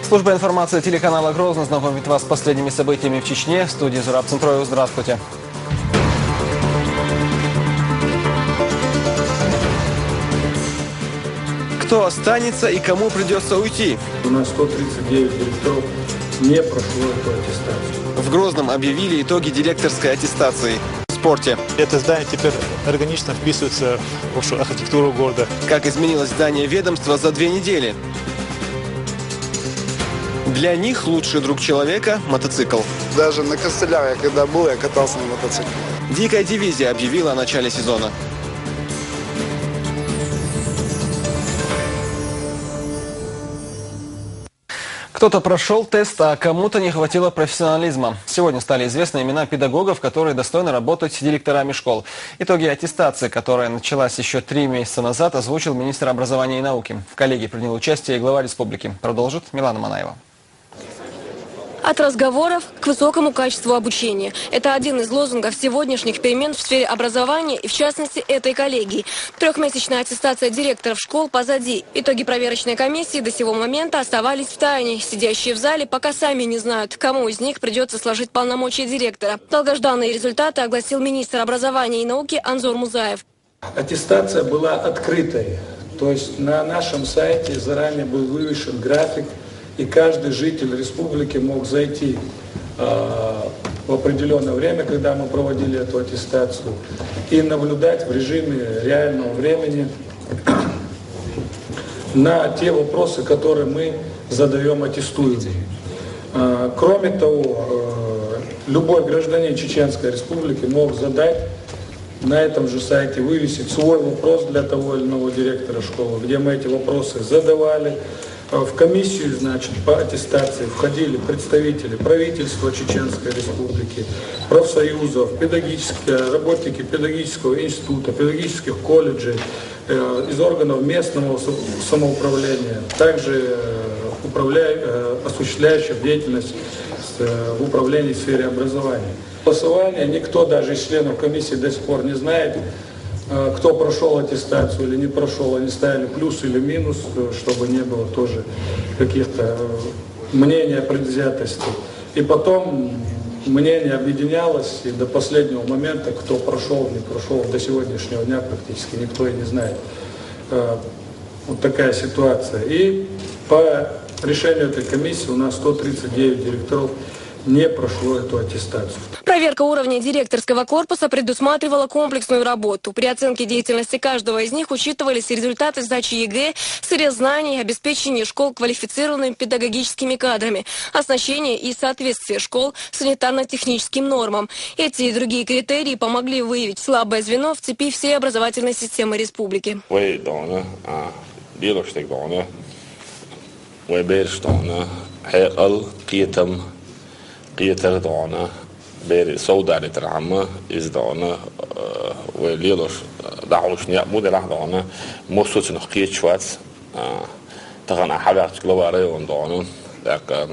Служба информации телеканала «Грозный» знакомит вас с последними событиями в Чечне. В студии Зураб Центроев. Здравствуйте. Кто останется и кому придется уйти? У нас 139 директоров не прошло эту аттестацию. В Грозном объявили итоги директорской аттестации. В спорте. Это здание теперь органично вписывается в общую архитектуру города. Как изменилось здание ведомства за 2 недели? Для них лучший друг человека – мотоцикл. Даже на костылях я когда был, я катался на мотоцикле. Дикая дивизия объявила о начале сезона. Кто-то прошел тест, а кому-то не хватило профессионализма. Сегодня стали известны имена педагогов, которые достойны работать директорами школ. Итоги аттестации, которая началась еще 3 месяца назад, озвучил министр образования и науки. В коллегии принял участие и глава республики. Продолжит Милана Манаева. От разговоров к высокому качеству обучения. Это один из лозунгов сегодняшних перемен в сфере образования и, в частности, этой коллегии. 3-месячная аттестация директоров школ позади. Итоги проверочной комиссии до сего момента оставались в тайне. Сидящие в зале пока сами не знают, кому из них придется сложить полномочия директора. Долгожданные результаты огласил министр образования и науки Анзор Музаев. Аттестация была открытой. То есть на нашем сайте заранее был вывешен график, и каждый житель республики мог зайти в определенное время, когда мы проводили эту аттестацию, и наблюдать в режиме реального времени на те вопросы, которые мы задаем аттестуемым. Кроме того, любой гражданин Чеченской Республики мог задать на этом же сайте, вывесить свой вопрос для того или иного директора школы, где мы эти вопросы задавали. В комиссию, значит, по аттестации входили представители правительства Чеченской Республики, профсоюзов, работники педагогического института, педагогических колледжей, из органов местного самоуправления, также осуществляющих деятельность в управлении в сфере образования. Голосование никто даже из членов комиссии до сих пор не знает, кто прошел аттестацию или не прошел. Они ставили плюс или минус, чтобы не было тоже каких-то мнений о предвзятости. И потом мнение объединялось, и до последнего момента, кто прошел, не прошел, до сегодняшнего дня практически никто и не знает. Вот такая ситуация. И по решению этой комиссии у нас 139 директоров не прошло эту аттестацию. Проверка уровня директорского корпуса предусматривала комплексную работу. При оценке деятельности каждого из них учитывались результаты сдачи ЕГЭ, срез знаний, обеспечение школ квалифицированными педагогическими кадрами, оснащение и соответствие школ санитарно-техническим нормам. Эти и другие критерии помогли выявить слабое звено в цепи всей образовательной системы республики. قيتر دعنا بير سودا لترعمة إز دعنا وليلوش دعوش نيابود له دعنا موسوس نخيت شوات تغنى حبيت كلواري وندعنا لكن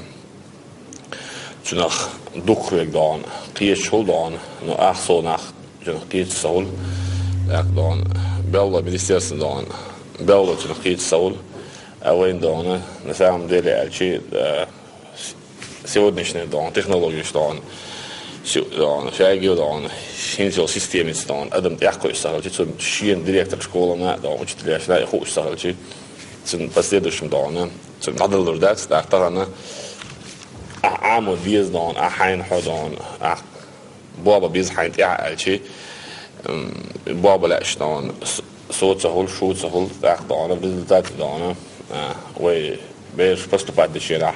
جنخ دكرك دعنا قيت شول دعنا نو أخصو نخ جنخ قيت سول لكن دعنا بالله مينستيرس دعنا بالله جنخ قيت سول أوين دعنا نسام ديلي أشي Сегодняшний технологии, что он шинжил системе, что он адам якой сахалчи, чин директор школы, учителя, я хочу сахалчи, в последующем дане, надо луждать, так тогда аму без дан, хайн ходан, баба без хайн тяальчи, баба леш дан, соцахул, шутсахул, так дане, результат дане, вы без поступать дешера.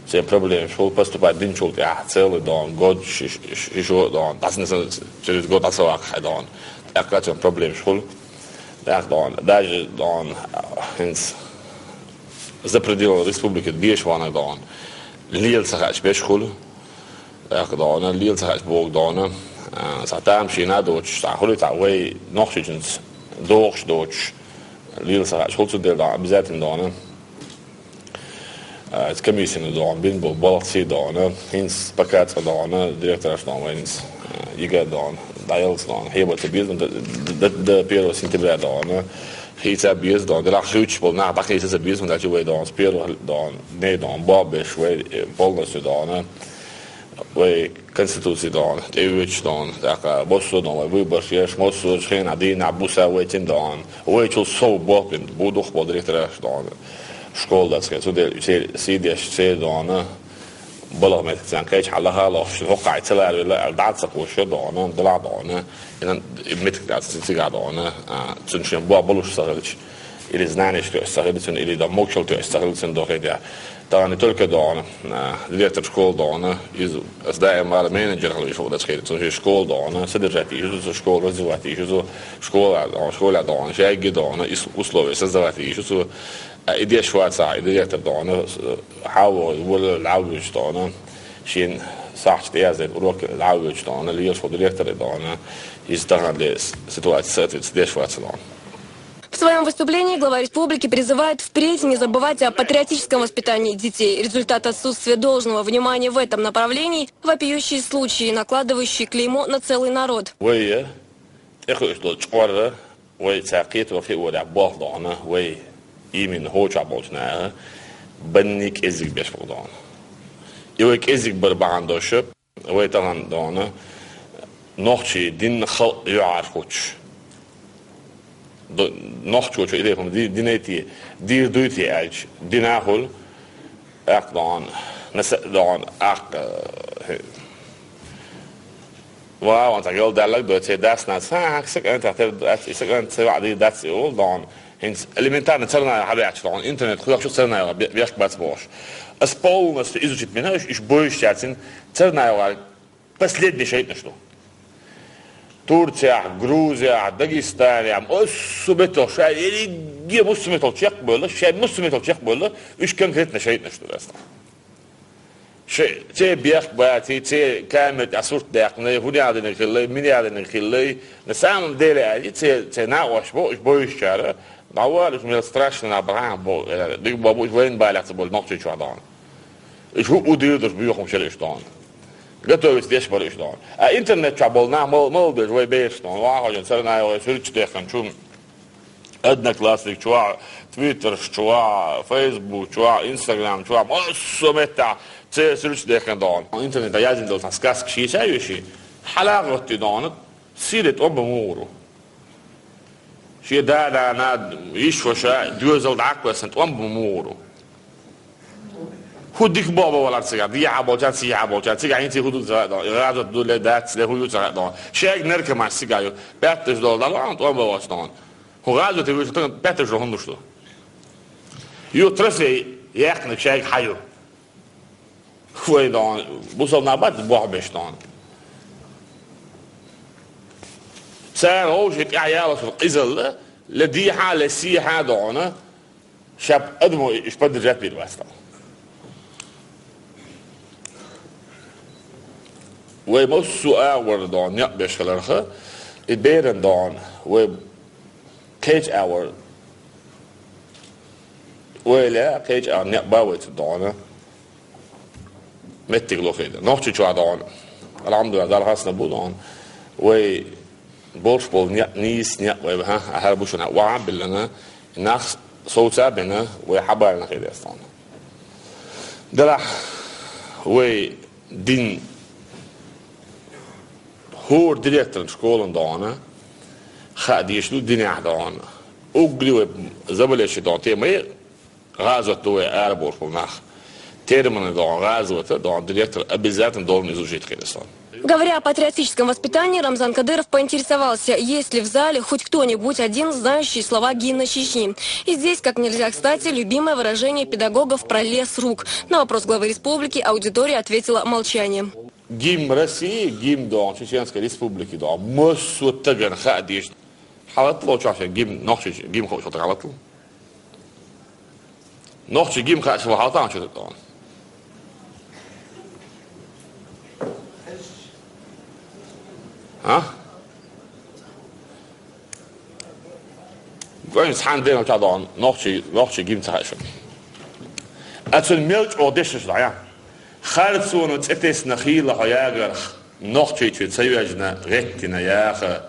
Все проблемы, шел поступать один человек, целый дом, год, еще дом, через год особо дом. Так как проблем шел, так дом, даже дом, за пределы республики бешвана дом, лился хач без школы, так дом, лился хач бог дом, сатам шина дочь, сахули тавей, нохшиченс, дочь, лился хач, шел сюда дом, обязательно дом. Комиссияны дон, бин был балакси дон, хинс пакет дон, директор дон, хинс ЕГЭ дон, даялс дон, хебат бизнес до 1 сентября дон, He's a beers don. The last huge ball now. Back is a beers when that you way don. Spear don. Need don. Bobish way. Bonus don. Way constituency don. Ewich don. That bosso don. We bus yes. Mosso geen adin. Abusa waiting don. Way to so bopin. Bodoch bod director don. School dat schijnt. Zo de CDS don. بلغ ما تتزنكيش حلها لو وقع تلا الدعسة وشدونا دلعنا إن متك دعسة تيجادونا تنشين بوا بلوش سهلش إلى زنانش تستغلش إلى دموكشل تستغلش دقيقة ده طبعا تلك دونا ديريكتور شكول دونا إز دائما على مانجر على شو ده تخيل تنشين شكول دونا سدرجاتي يجوز شكول رزواتي يجوز شكول دونا شيء جدونا وصلوا سزواتي يجوز إدي شوية ساعة إدي تبدأنا حاول ولا العوج دانا شين ساعة تيازت وروك العوج دانا اللي يشوف ديريكتور دانا يستغل لسитуация إدي شوية ساعة. В своем выступлении глава республики призывает впредь не забывать о патриотическом воспитании детей. Результат отсутствия должного внимания в этом направлении – вопиющие случаи, накладывающие клеймо на целый народ. Imin hoçabotna bennik ezik beş buradan. Yok ezik bir bağındaşıp ve tanandana nohçi din xal yuarfuç. Nohçi o ideyim dineti dir duyti elç dinahul aqdan nasdan aq waaw want ik duidelijk dat hij dat na zaak ik het سواء dat is all dan هنس элементарно церная حبيعش طبعا интернет خذ شو церная بيحكي بس бош أسبول نس إذا جت منها إيش боش يعني церная последний شيء نشلو Turция, Gruzия, Dagestан yani Müslüman şey или Müslüman olacak böyle şey Müslüman olacak böyle üç konkretne şey نشلو aslında شيء بيحكي شيء كامل أسرت دقنا يهودي عادنا كله مني عادنا كله نسام ديله عادي شيء ناقش boş شارع نوال من страшно نبرع بو ديك بابو وين بالك تقول نقطة شو عدان إيش هو أدير بيوخم شريش دان قطعوا يستيش بريش دان إنترنت شعبول نعمل مال شوي بيش دان واحد ينسرنا يسيرش دقن شو أدنى كلاسيك شو تويتر شو فيسبوك شو إنستغرام شو مصمتة سيرش دقن دان إنترنت يازن دول تسكاس شيء شيء شيء حلاقة دان سيرت مورو شيء ده أنا يشوشة دوزل دعك وسنت مورو خودك بابا ولا تسيع دي عبوجات سيع عبوجات سيع أنتي خدود زرع غادة دول دات لهودو زرع دان شيء نركب مع السيجايو بيتش دول ده أنت أم بواش دان هو غادة تقول شو بيتش ده هندوش ده يو ترفي يأكل شيء حيو خوي دان بوصل نبات بوح بيش دان سار هو شيء عياله في القزل لدي حالة سيحة دانا شاب أدمو إيش بدر جات بالواسطة ومسوا أور دان يقبش خلرخه البيرن دان و كيج أور ولا كيج أور نقباوت دانا متقلو خيدا نحكي شو دان الحمد لله دار حسنا بودان و بورش بول نيس نيا وها هربوش أنا وعب لنا الناس صوت بنا وحبارنا خيدا استان دلع و دين هو ديريكتور شكولن دانا خاديش لو ديني دانا اوغلي زبلش دانتي ما غازت دو اربور فماخ термины дон развиты дон директор обязательно должен изучить Кыргызстан. Говоря о патриотическом воспитании, Рамзан Кадыров поинтересовался, есть ли в зале хоть кто-нибудь один знающий слова гимна Чечни. И здесь, как нельзя кстати, любимое выражение педагогов про лес рук. На вопрос главы республики аудитория ответила молчанием. Гимн России, гимн дон Чеченской республики дон مسوتجن خاديش حالت لو شاشة гимн نحشي гимн خوش حالت له نحشي гимн خاش وحالتان شو دون ها قاعد يسحن دينا كذا نحشي جيم تهاشم أتون ميلك أوديشش لا يا خالصون وتأتيس نخيل هياجر نحشي تسويجنا رتنا يا أخ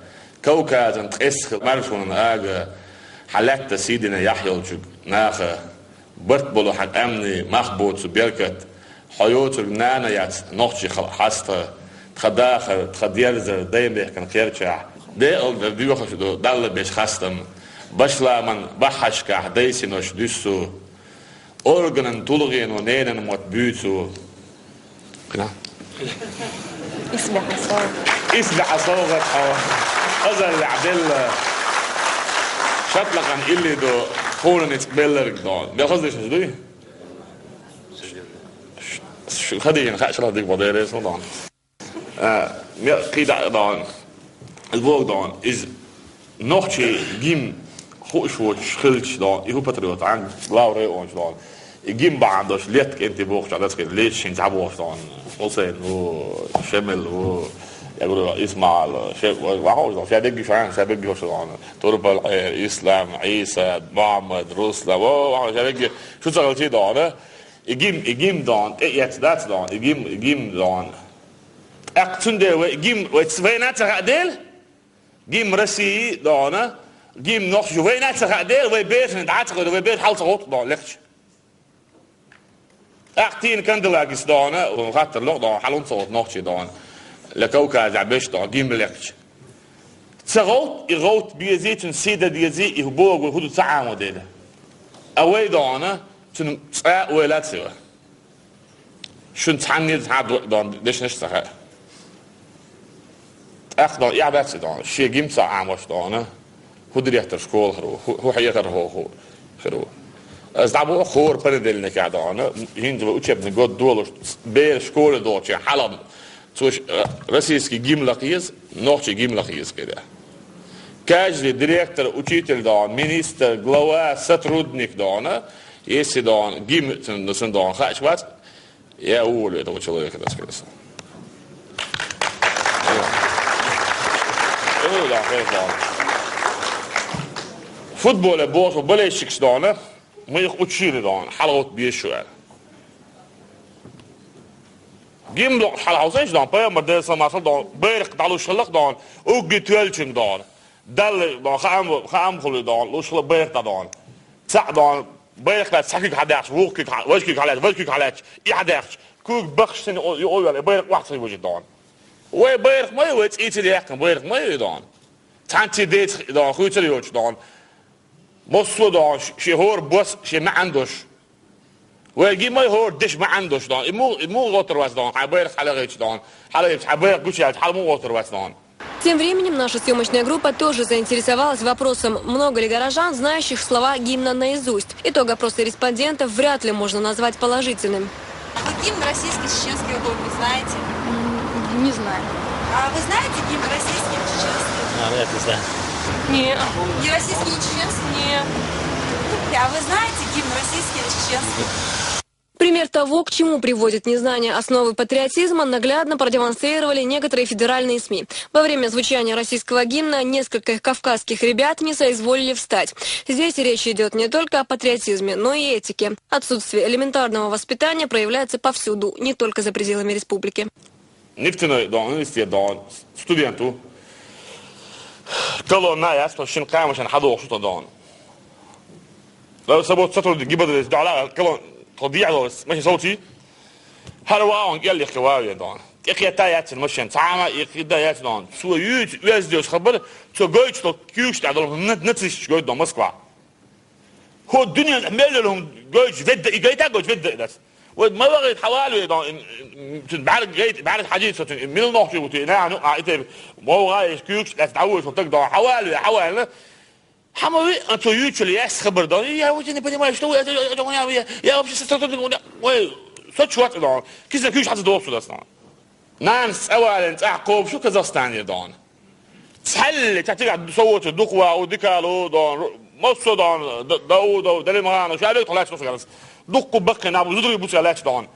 كوكازن تسخ مرشون آجر حلقت سيدنا يحيى وشك ناخه برت بلو حق أمني مخبوط وبيركت حيوت نانا يات نوتشي حاسته تخداخه تخديرزه دايم بيحكن خيرتشع ده أول بيوخش دو دل بيش خاستم بشلا من بحشكه دايسي نوش دسو أورجن تولغين ونين متبوتو كنا اسبح صوغت أزل عدل شطلق عن إلي دو خورن يتقبلر دون بيخزش شدوي شو خدين خاش الله ديك بدير اسمه دون قيد دون البوق دون إز نوختي جيم خوش وش خلش دون يهو باتريوت عن لاوري اونش دون يجيم بعدش ليتك انت بوخش على ذلك ليش نتعبوش دون حسين وشمل و يقولوا اسمع شيء واحد في دقي فعلا سبب يوش دون تربل اسلام عيسى محمد رسول واحد دقي شو صارتي دون يجيم دون يتدات دون يجيم دون اقتن ده يجيم وتسوينات عدل جيم رسي دون جيم نوخ جوينات عدل ويبيت ندعت ويبيت حال صوت دون لكش اقتين كندلاجس دون وخاطر لو دون حالون صوت نوخ دون لكوكا زعبش دون جيم لكش تغوت يغوت بيزيت سيده ديزي يبوغ وهدو ساعه موديل اوي دون تن ولا تسوى شن تعني دون ليش نشتغل اخذ يعبس دون شي جيم ساعه مش دون هو ديريكتور شكول هو حياتر هو خرو زعبو خور بردل نكا دون هينجو وتشب نقول دول بير شكول دوتش حلب توش رسيسكي جيم لقيس نوتش جيم لقيس كده كاجلي ديريكتور учитель دون مينستر глава сотрудник دون если дон гим сын дон хач вот я уволю этого человека, так сказать. فوتبول بوش وبليشكس دونه ما يخوتشيل دون حلوت بيشوال جيم لو حلوتش دون باي مدرسه ما صل دون بيرق دالو شلق دون او جيتوالچن دون دال دون خام خلو دون لو شل بيرق دون صح دون بيرق لا سحكك حداش ووكك وجهك على يحداش كوك بخشن يقول بيرق واحد في وجه دون وي بيرق ما يوت ايتلي يحكم بيرق ما يدون تانتي ديت دون خوتر يوش دون مصلو دون شي هور بوس شي ما عندوش ويجي ما هور دش ما عندوش دون مو غوتر واس دون حبيرق على غيش دون حبيرق قوش حال مو غوتر واس دون. Тем временем наша съемочная группа тоже заинтересовалась вопросом, много ли горожан, знающих слова гимна наизусть. Итог опроса респондентов вряд ли можно назвать положительным. Вы гимн российский, чеченский не знаете? Не знаю. А вы знаете гимн российский, чеченский? Вряд ли знаю. Нет. Не российский, не чеченский? Нет. А вы знаете гимн российский, чеченский? Пример того, к чему приводит незнание основы патриотизма, наглядно продемонстрировали некоторые федеральные СМИ. Во время звучания российского гимна несколько кавказских ребят не соизволили встать. Здесь речь идет не только о патриотизме, но и этике. Отсутствие элементарного воспитания проявляется повсюду, не только за пределами республики. Нефтяной студенту колонна ясно шинкам عشان حدا وشطة دون لو سبوت سطر جبل على كلون تضيع بس ماشي صوتي هرواون قال لي خواري دون يخي تايات المشين تعامة يخي دايات دون سو يوت ويزدوش خبر سو جويتش تو كيوش تعدلهم نتسيش جويت دون موسكوا هو الدنيا ميل لهم جويتش فيد جايتا جويتش فيد ده وما بغيت حوالي دون بعد حديث من النقطة وتينا نقع إتى مو غايش كيوش لا تتعود وتقدر حوالي حموي أنتو يوتشل ياس خبر دون يا وجهني بدي ما يشتوي يا وش ستطلع وين صوت وقت دون كيس كيوش حتى دوبسو دستان نانس أول تعقوب شو كازاخستان دون تحل تقعد صوت الدقوة وديكالو دون مصو دون داود ودليمان وش عليك طلعت نص جالس دقوا بقى نابو زدري بوس عليك دون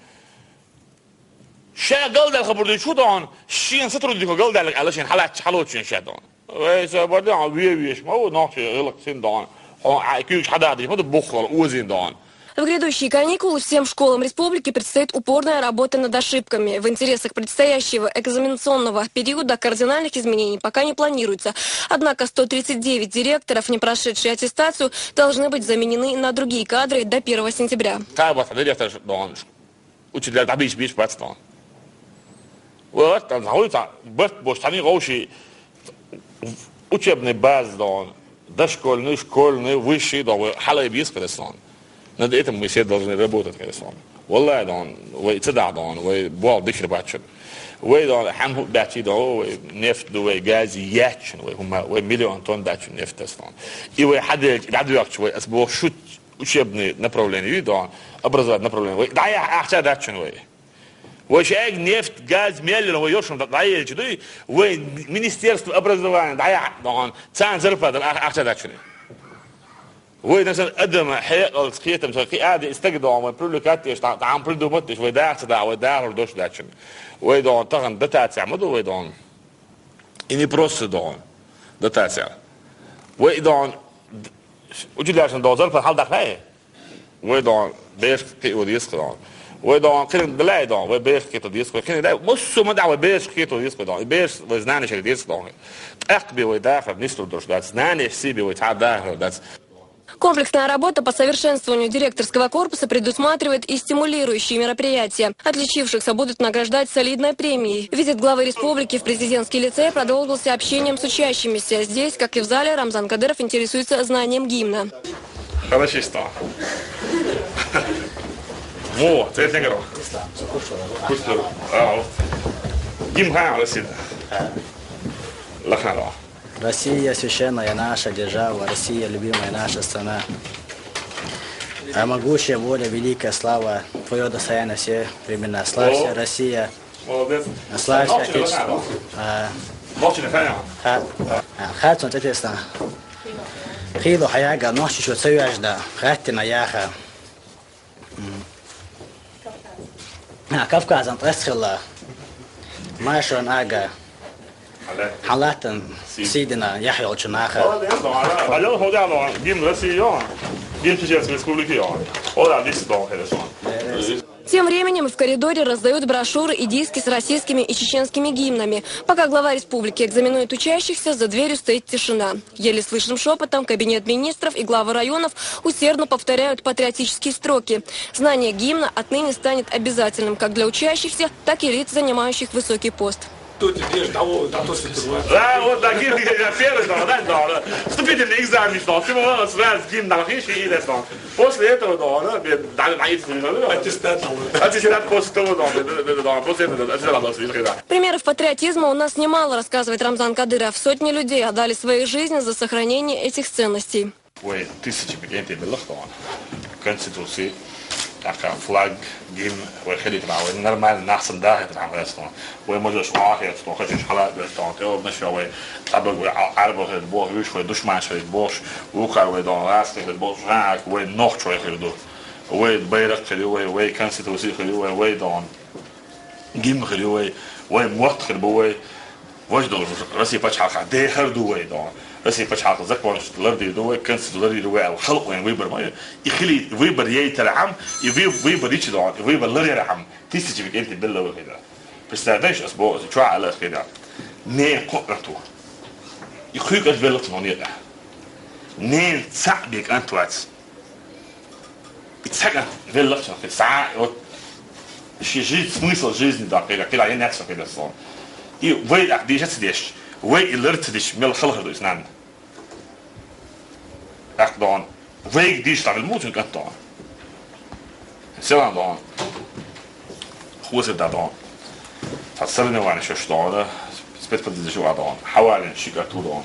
شا قلد الخبر دي شو دون شين سترو ديكو قلد على شين حلوت شين شا دون وإذا بدي عم بيش ما هو ناقش يغلق سين دون كيوش حدا عادي ما ده بخل وزين دون. В грядущие каникулы всем школам республики предстоит упорная работа над ошибками. В интересах предстоящего экзаменационного периода кардинальных изменений пока не планируется. Однако 139 директоров, не прошедшие аттестацию, должны быть заменены на другие кадры до 1 сентября. Учебный баз, дошкольный, школьный, высший, халайбис, над этим мы все должны работать, والله دون ويتدع دون ويبوع دشر باتشن ويدون حمو باتشي دون نفط وغاز ياتشن وهم ومليون тонн باتشن نفط أصلاً и حد بعد وقت شوي أسبوع شو учебные направления دون образовательные направления да я أحسن داتشن وشاق نفط غاز مليون ويوشم ضايع كده ومنستيرство образования ضايع دون تان زرفة أحسن داتشن مثلا قدم حيقل سخيته مش قاعد استجدوا من برولوكاتيش عم برودومتش ويداع تدع ويداع ردوش داتشن ويدون طغن دتاتع مدو ويدون إني بروس دون دتاتع ويدون وجد عشان دوزر في الحال دخله ويدون بيش كي وديسك دون ويدون كن دلاي دون وبيش كي تديسك كن ده مش مدع وبيش كي تديسك دون بيش وزناني شكل ديسك دون أقبي ويداخل نستر دوش دات زناني حسيبي ويتعداخل دات. Комплексная работа по совершенствованию директорского корпуса предусматривает и стимулирующие мероприятия. Отличившихся будут награждать солидной премией. Визит главы республики в президентский лицей продолжился общением с учащимися. Здесь, как и в зале, Рамзан Кадыров интересуется знанием гимна. Хорошо, что? Вот, это не грох. Гимн России. Лахнаров. Россия священная наша держава, Россия любимая наша страна. А могущая воля, великая слава, Твое достояние все времена. Славься, Россия. Славься, Отечество. Хатсон, Отечество. Хилу хаяга, ночью что цевяжда, хаттина яха. Кавказан тресхила, Майшон ага. حالات سيدنا يحيى الجناخة. Тем временем в коридоре раздают брошюры и диски с российскими и чеченскими гимнами. Пока глава республики экзаменует учащихся, за дверью стоит тишина. Еле слышным шепотом кабинет министров и главы районов усердно повторяют патриотические строки. Знание гимна отныне станет обязательным как для учащихся, так и лиц, занимающих высокий пост. Да, вот такие аферы, да, вступительный экзамен, сразу гимн нахиши и лесно. После этого, да, аттестат после того, да, после этого. Примеров патриотизма у нас немало, рассказывает Рамзан Кадыров. Сотни людей отдали свои жизни за сохранение этих ценностей. Ой, тысячи людей было, Конституции. Така флаг, гимн, выходит на нормально нас да это там растон. Вы можешь ахет, что хочешь халат растон. Ты обнашивай, табак вы арбо это бог, виш вы душман что это бог, ухар вы дон раст это бог жак, вы ног что это до. Вы байрак вы конституция вы дон. Гимн вы мот вы вождь Россия почаха, дехар дуй дон. Россия почаха закон лорди дуй, конституция лорди дуй, الخلق وين выбор мой. يخلي выбор يترعم ويبر يشدون ويبر لا يرحم تستجيب انت بالله وكذا بستعدش اسبوع شو على كذا نين قرته يخيك بالله نونيدا نين صعبك انت وات اتسجن بالله في ساعه شيء جديد смысл жизни да كده يعني نفسه كده صار и вы أقديش تديش вы إلرتديش من الخلق ده إسنان أقدون вы قديش تعمل موت إنك أنت سواء دون خوص ده دون فصلنا وانا شو دون سبت بدي شو دون حوالي شيكاتو دون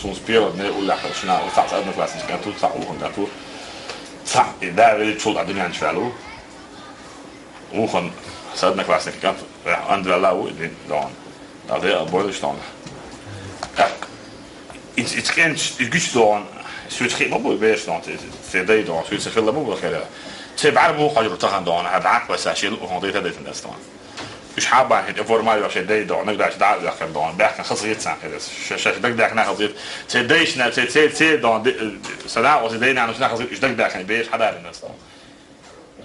سونس بيرد نه ولا خشنا وصعد أدنى كلاس شيكاتو صعوهم ده تو صع ده اللي شو الدنيا عن شغله وخن صعدنا كلاس شيكاتو عند الله ودين دون ده بولش دون it's can't it's دون سويت خير ما بقول بيش دون سيدي دون سويت خير لا ما بقول خير تبعرف مو خاجر تخن دون هدعك بس عشان وهندي هذا الناس دون مش حابة هيد فورمال عشان دي دون نقدر نشتغل داخل دون بحكي خصيص سان كده شاش دق ناخذ خصيص تديش نا تد دون صداع وتدينا نحن خصيص ايش دق داخل بيش حدا الناس دون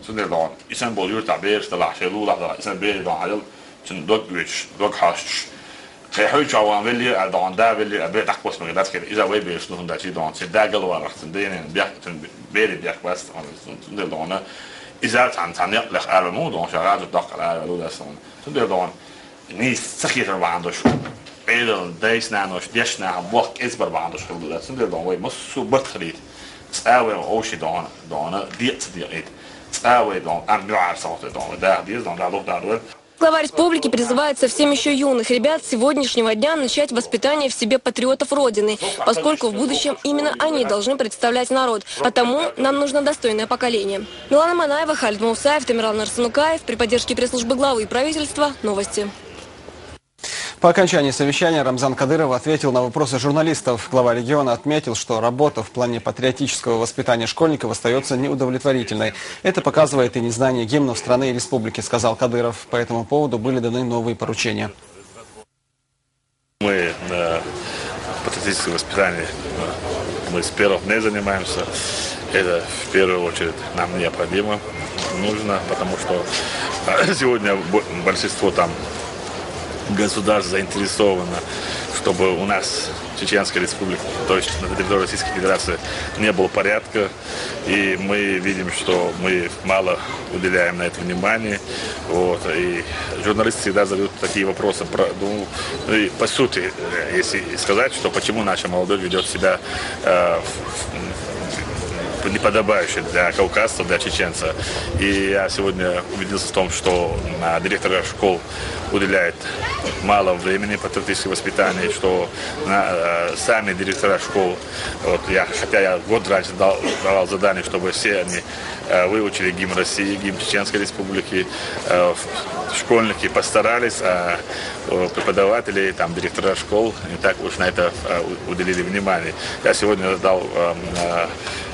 Sunday long, isn't bold your tabers, the last lula, isn't very long, to dog which, dog hush. Huge one value, I don't value, a bit aquas, that's good. Is a way based on that you don't say Daggle or Sunday and very back west on Sunday long. Is that Antania, like Aramon, on Sharad, Doctor Ludason. Sunday long, needs Sakita Wandosh, Edel, Days Nanos, Deshna, walk is Barbandosh, that's Sunday long way, most so buttery. Staway Oshidon, Donna, Diet, Staway Don, and you are sorted on that. These don't look that well. Глава республики призывает совсем еще юных ребят с сегодняшнего дня начать воспитание в себе патриотов Родины, поскольку в будущем именно они должны представлять народ. Потому нам нужно достойное поколение. Милана Манаева, Халид Маусаев, Тамирал Нарсунукаев. При поддержке пресс-службы главы и правительства. Новости. По окончании совещания Рамзан Кадыров ответил на вопросы журналистов. Глава региона отметил, что работа в плане патриотического воспитания школьников остается неудовлетворительной. Это показывает и незнание гимнов страны и республики, сказал Кадыров. По этому поводу были даны новые поручения. Мы на патриотическое воспитание мы с первых дней занимаемся. Это в первую очередь нам необходимо, нужно, потому что сегодня большинство там государств заинтересовано, чтобы у нас в Чеченской республике, то есть на территории Российской Федерации, не было порядка. И мы видим, что мы мало уделяем на это внимание. Вот. И журналисты всегда задают такие вопросы. И по сути, если сказать, что почему наша молодежь ведет себя неподобающе для кавказцев, для чеченца. И я сегодня убедился в том, что директоры школ уделяют мало времени патриотическому воспитанию, что сами директора школ, вот хотя я год раньше давал задание, чтобы все они выучили гимн России, гимн Чеченской Республики, школьники постарались, а преподаватели, там, директора школ не так уж на это уделили внимание. Я сегодня дал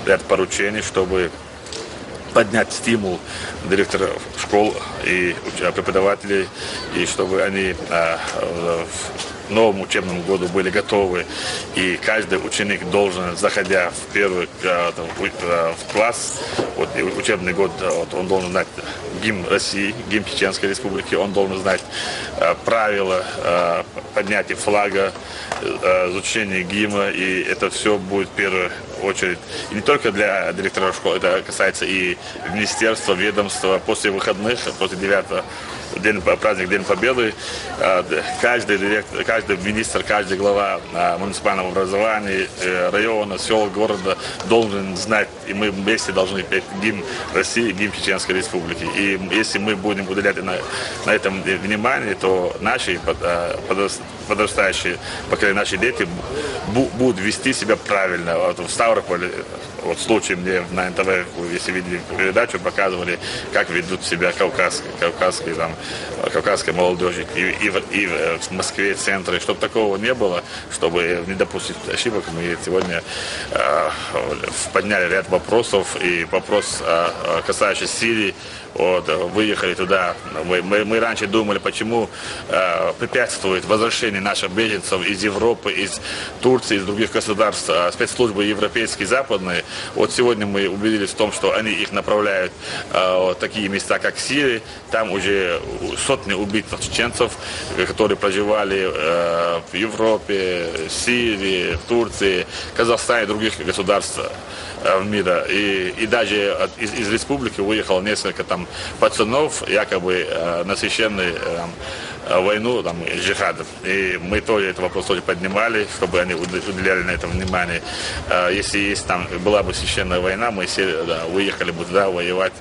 ряд поручений, чтобы поднять стимул директоров школ и преподавателей, и чтобы они в новом учебном году были готовы. И каждый ученик должен, заходя в первый в класс, вот, учебный год, вот, он должен знать гимн России, гимн Чеченской Республики, он должен знать правила поднятия флага, изучения гимна, и это все будет в первую очередь. И не только для директоров школ, это касается и министерства, ведомства. После выходных, после 9-го, праздник День Победы, каждый директор, каждый министр, каждый глава муниципального образования, района, сел, города должен знать, и мы вместе должны петь гимн России, гимн Чеченской Республики. И если мы будем уделять на этом внимание, то наши подрастающие поколения, наши дети будут вести себя правильно. Вот в Ставрополе, вот случай мне на НТВ, если видели передачу, показывали, как ведут себя кавказской молодежи и в Москве, центре, чтобы такого не было, чтобы не допустить ошибок. Мы сегодня подняли ряд вопросов, и вопрос, касающийся Сирии. Вот, выехали туда. Мы раньше думали, почему препятствует возвращение наших беженцев из Европы, из Турции, из других государств, спецслужбы европейские, западные. Вот сегодня мы убедились в том, что они их направляют в такие места, как Сирия. Там уже сотни убитых чеченцев, которые проживали в Европе, Сирии, в Турции, Казахстане и других государств мира. И даже из республики уехало несколько там пацанов, якобы на священную войну, там, джихад. И мы тоже этот вопрос тоже поднимали, чтобы они уделяли на это внимание. Если есть там была бы священная война, мы все выехали бы туда воевать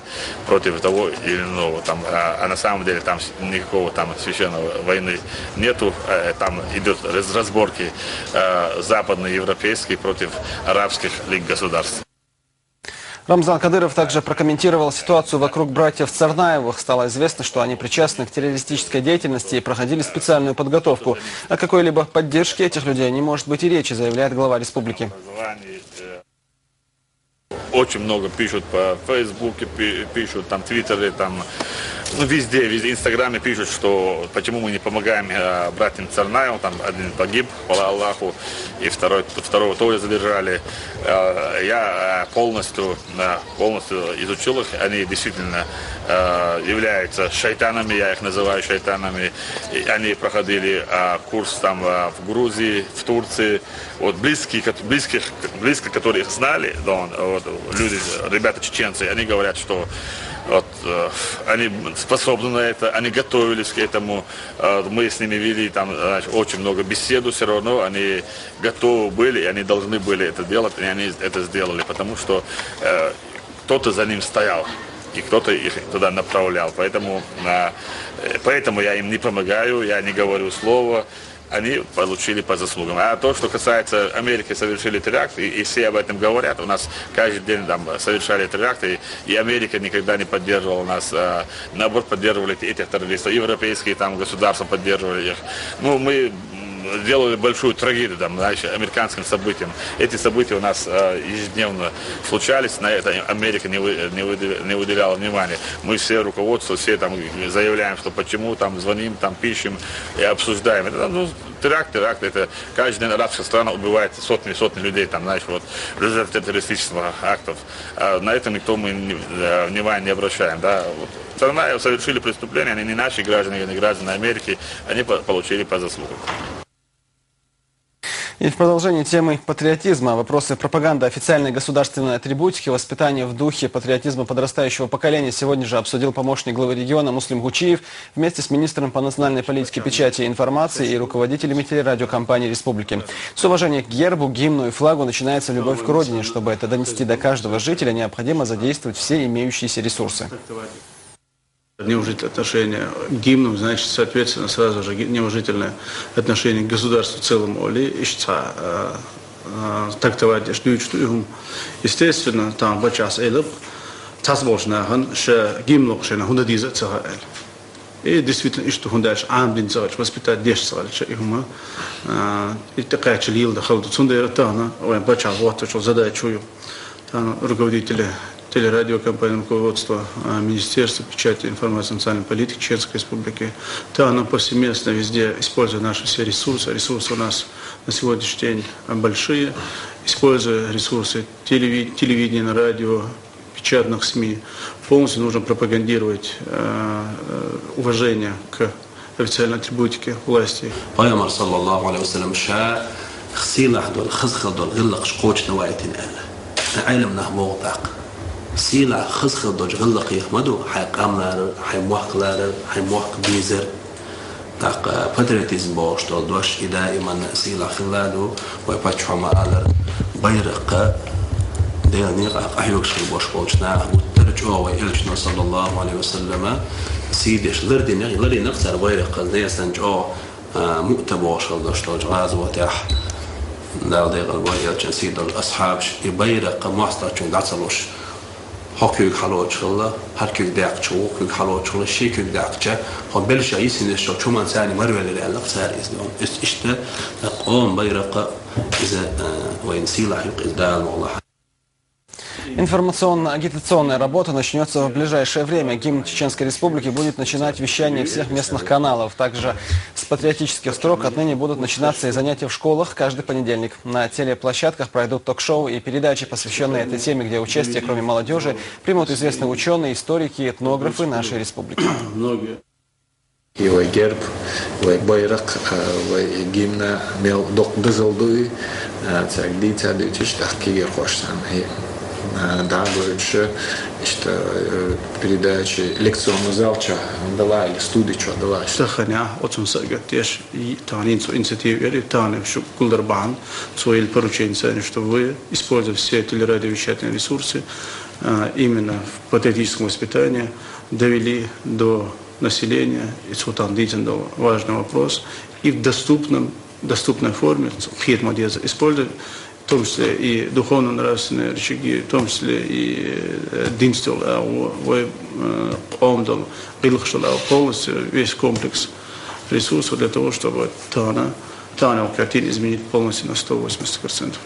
против того или иного. Там, а на самом деле там никакого там священной войны нету. Там идет разборки западные, европейские против арабских лиг государств. Рамзан Кадыров также прокомментировал ситуацию вокруг братьев Царнаевых. Стало известно, что они причастны к террористической деятельности и проходили специальную подготовку. О какой-либо поддержке этих людей не может быть и речи, заявляет глава республики. Очень много пишут по Фейсбуке, пишут там Твиттере, там Ну, везде, в Инстаграме пишут, что почему мы не помогаем братьям Царнаеву, там один погиб, хвала Аллаху, и второго тоже задержали. Я полностью изучил их, они действительно являются шайтанами, я их называю шайтанами. И они проходили курс там в Грузии, в Турции. Вот близко, которые их знали, да, вот, люди, ребята чеченцы, они говорят, что вот, они способны на это, они готовились к этому, мы с ними вели там, значит, очень много беседу, все равно они готовы были, и они должны были это делать, и они это сделали, потому что кто-то за ним стоял, и кто-то их туда направлял, поэтому я им не помогаю, я не говорю слова. Они получили по заслугам. А то, что касается Америки, совершили теракт, и все об этом говорят. У нас каждый день там совершали теракты, и Америка никогда не поддерживала нас. Наоборот, поддерживали этих террористов. Европейские там государства поддерживали их. Ну, мы сделали большую трагедию там, значит, американским событиям. Эти события у нас ежедневно случались, на это Америка не уделяла внимания. Мы все руководство, все там заявляем, что почему, там звоним, там пишем и обсуждаем. Это, ну, теракт, это каждый день арабская страна убивает сотни людей, там, знаешь, вот, в результате террористических актов. На это никто мы внимания не обращаем, да. Вот. Царнаев совершили преступления, они не наши граждане, не граждане Америки, они получили по заслугам. И в продолжении темы патриотизма, вопросы пропаганды официальной государственной атрибутики, воспитания в духе патриотизма подрастающего поколения сегодня же обсудил помощник главы региона Муслим Гучиев вместе с министром по национальной политике, печати и информации и руководителями телерадиокомпании республики. С уважения к гербу, гимну и флагу начинается любовь к родине. Чтобы это донести до каждого жителя, необходимо задействовать все имеющиеся ресурсы. Неуважительное отношение к гимну, значит, соответственно, сразу же неуважительное отношение к государству целому. Трактовать, естественно, там бачас элеп, цасбошнахан, ше гимн шена хундадиза цахаэл. И действительно, что хундаш амдин цахач, воспитать деш цахач, ихума, и такая чилил дахалду цундера тана, ой, бачас вот что задачу, там руководители телерадиокомпании, руководства Министерства печати и информации национальной политики Чеченской Республики. Да, оно повсеместно везде используя наши все ресурсы. Ресурсы у нас на сегодняшний день большие. Используя ресурсы телевидения, радио, печатных СМИ, полностью нужно пропагандировать уважение к официальной атрибутике власти. سيلا خزخ دوج غلق يخمدو حيقامنا حيموحقلار حيموحق بيزر تاق باتريتيزم باش دوش دائما سيلا خلادو ويباتشو ما على بيرق ديني احيوكش باش بوشنا وترجو ويلشنا صلى الله عليه وسلم سيدش لردين لردين نقصر بيرق ديسن جو مؤتبوش دوش دوج غازوتاح لا ديغ البيرق سيد الاصحاب يبيرق محصتاچون داتسلوش حكيك حلوة شغلة، هركيك داق شو، كيك حلوة شغلة، شيكيك داق شا، هم بلش يسين الشو، شو من ثاني مرة اللي علق صار يسدون، إشته قوم بيرق إذا وين سيلا حيق إزدال والله. Информационно-агитационная работа начнется в ближайшее время. Гимн Чеченской Республики будет начинать вещание всех местных каналов. Также с патриотических строк отныне будут начинаться и занятия в школах каждый понедельник. На телеплощадках пройдут ток-шоу и передачи, посвященные этой теме, где участие, кроме молодежи, примут известные ученые, историки, этнографы нашей республики. Его герб, его байрак, его гимн мел докдызылды, так дитя дитя киге хошсан. Да, больше что передачи лекционного залча дала или студии что дала. Саханя очень сагатеш и танин со инициативы танин что кулдербан свои поручения, что вы используете все телерадиовещательные ресурсы именно в патриотическом воспитании довели до населения и сутан дитен до важный вопрос и в доступной форме хитмадеза используют. В том числе и духовно-нравственные рычаги, в том числе и динстил, полностью весь комплекс ресурсов для того, чтобы Тана картину изменить полностью на 180%.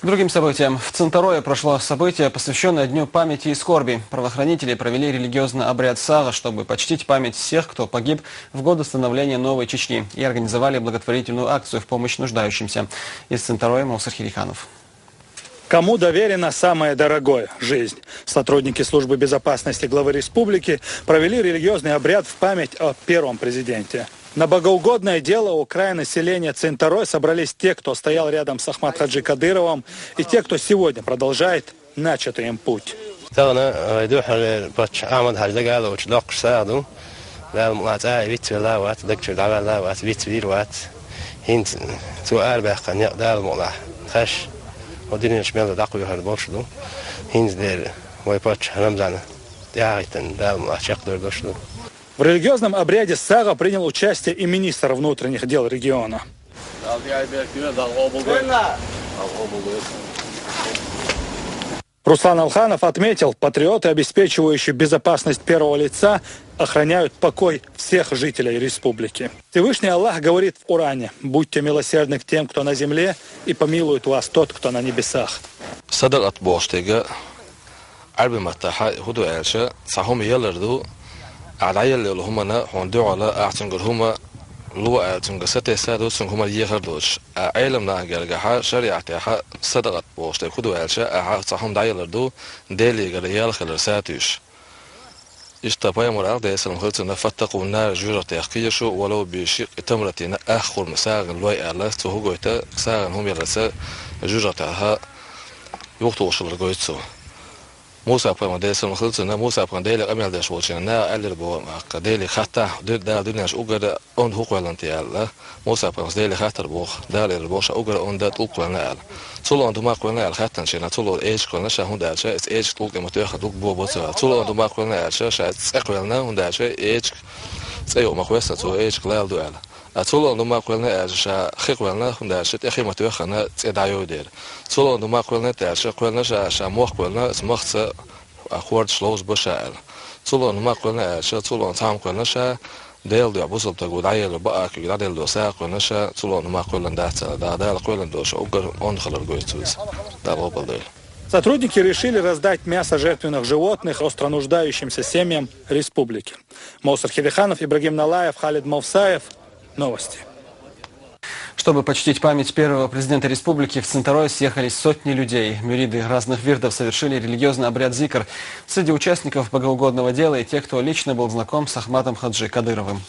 К другим событиям. В Цинторое прошло событие, посвященное Дню памяти и скорби. Правоохранители провели религиозный обряд сага, чтобы почтить память всех, кто погиб в годы становления новой Чечни, и организовали благотворительную акцию в помощь нуждающимся. Из Цинтороя Маусар Хириханов. Кому доверено самое дорогое – жизнь? Сотрудники службы безопасности главы республики провели религиозный обряд в память о первом президенте. На богоугодное дело у края населения Цинторой собрались те, кто стоял рядом с Ахмад Хаджи Кадыровым, и те, кто сегодня продолжает начатый им путь. В религиозном обряде сага принял участие и министр внутренних дел региона. Руслан Алханов отметил, патриоты, обеспечивающие безопасность первого лица, охраняют покой всех жителей республики. Всевышний Аллах говорит в Коране: «Будьте милосердны к тем, кто на земле, и помилует вас тот, кто на небесах». عدايل اللي هم هندعوا على أعتنقر هم لو أعتنقر ستة هم يخردوش علمنا جرجها شريعتها صدقت بوشت خدوا عشاء صحهم دايل دو دالي جريال خلرساتيش اشتبايا مراد يسلم خلصنا فتقوا النار جورة تحقيشوا ولو بشيء تمرتنا آخر مساغ الوي على تهوجوا تا ساغ هم يرسل جورة تها يوقتوش الرجويتسو موسى برمديس المخلصنا موسى برمديل أمير داش وشنا ألر بو قديل خطة دا دنياش أوجر أون هو قلنتيال موسى برمديل خطر بوخ دار البوش أوجر أون دا تقولنا طول عندما قلنا الخطة شينا طول إيش قلنا شهون دا شيء إيش طول كم تأخذ بو بوسا طول عندما قلنا شيء شيء أقولنا هون دا شيء إيش سيو ما خويسنا طول إيش قلال دوال طول عندما قلنا شيء خيقولنا هون دا شيء أخي ما تأخذنا تدعيو دير طول عندما قلنا شيء قلنا شيء موخ قلنا اسمخ أخوات شلوز بشائل طول عندما قلنا شيء طول عندما قلنا شيء ديل دو عبوسل تقول عيل بقى كي ديل دو ساق ونشا طول عندما قلنا دا قلنا دوش أوجر أون خلر جويتوز دا غوبل ديل. Сотрудники решили раздать мясо жертвенных животных остро нуждающимся семьям республики. Маусар Хириханов, Ибрагим Налаев, Халид Мовсаев. Новости. Чтобы почтить память первого президента республики, в Цинторое съехались сотни людей. Мюриды разных вирдов совершили религиозный обряд зикр. Среди участников богоугодного дела и тех, кто лично был знаком с Ахмадом Хаджи Кадыровым.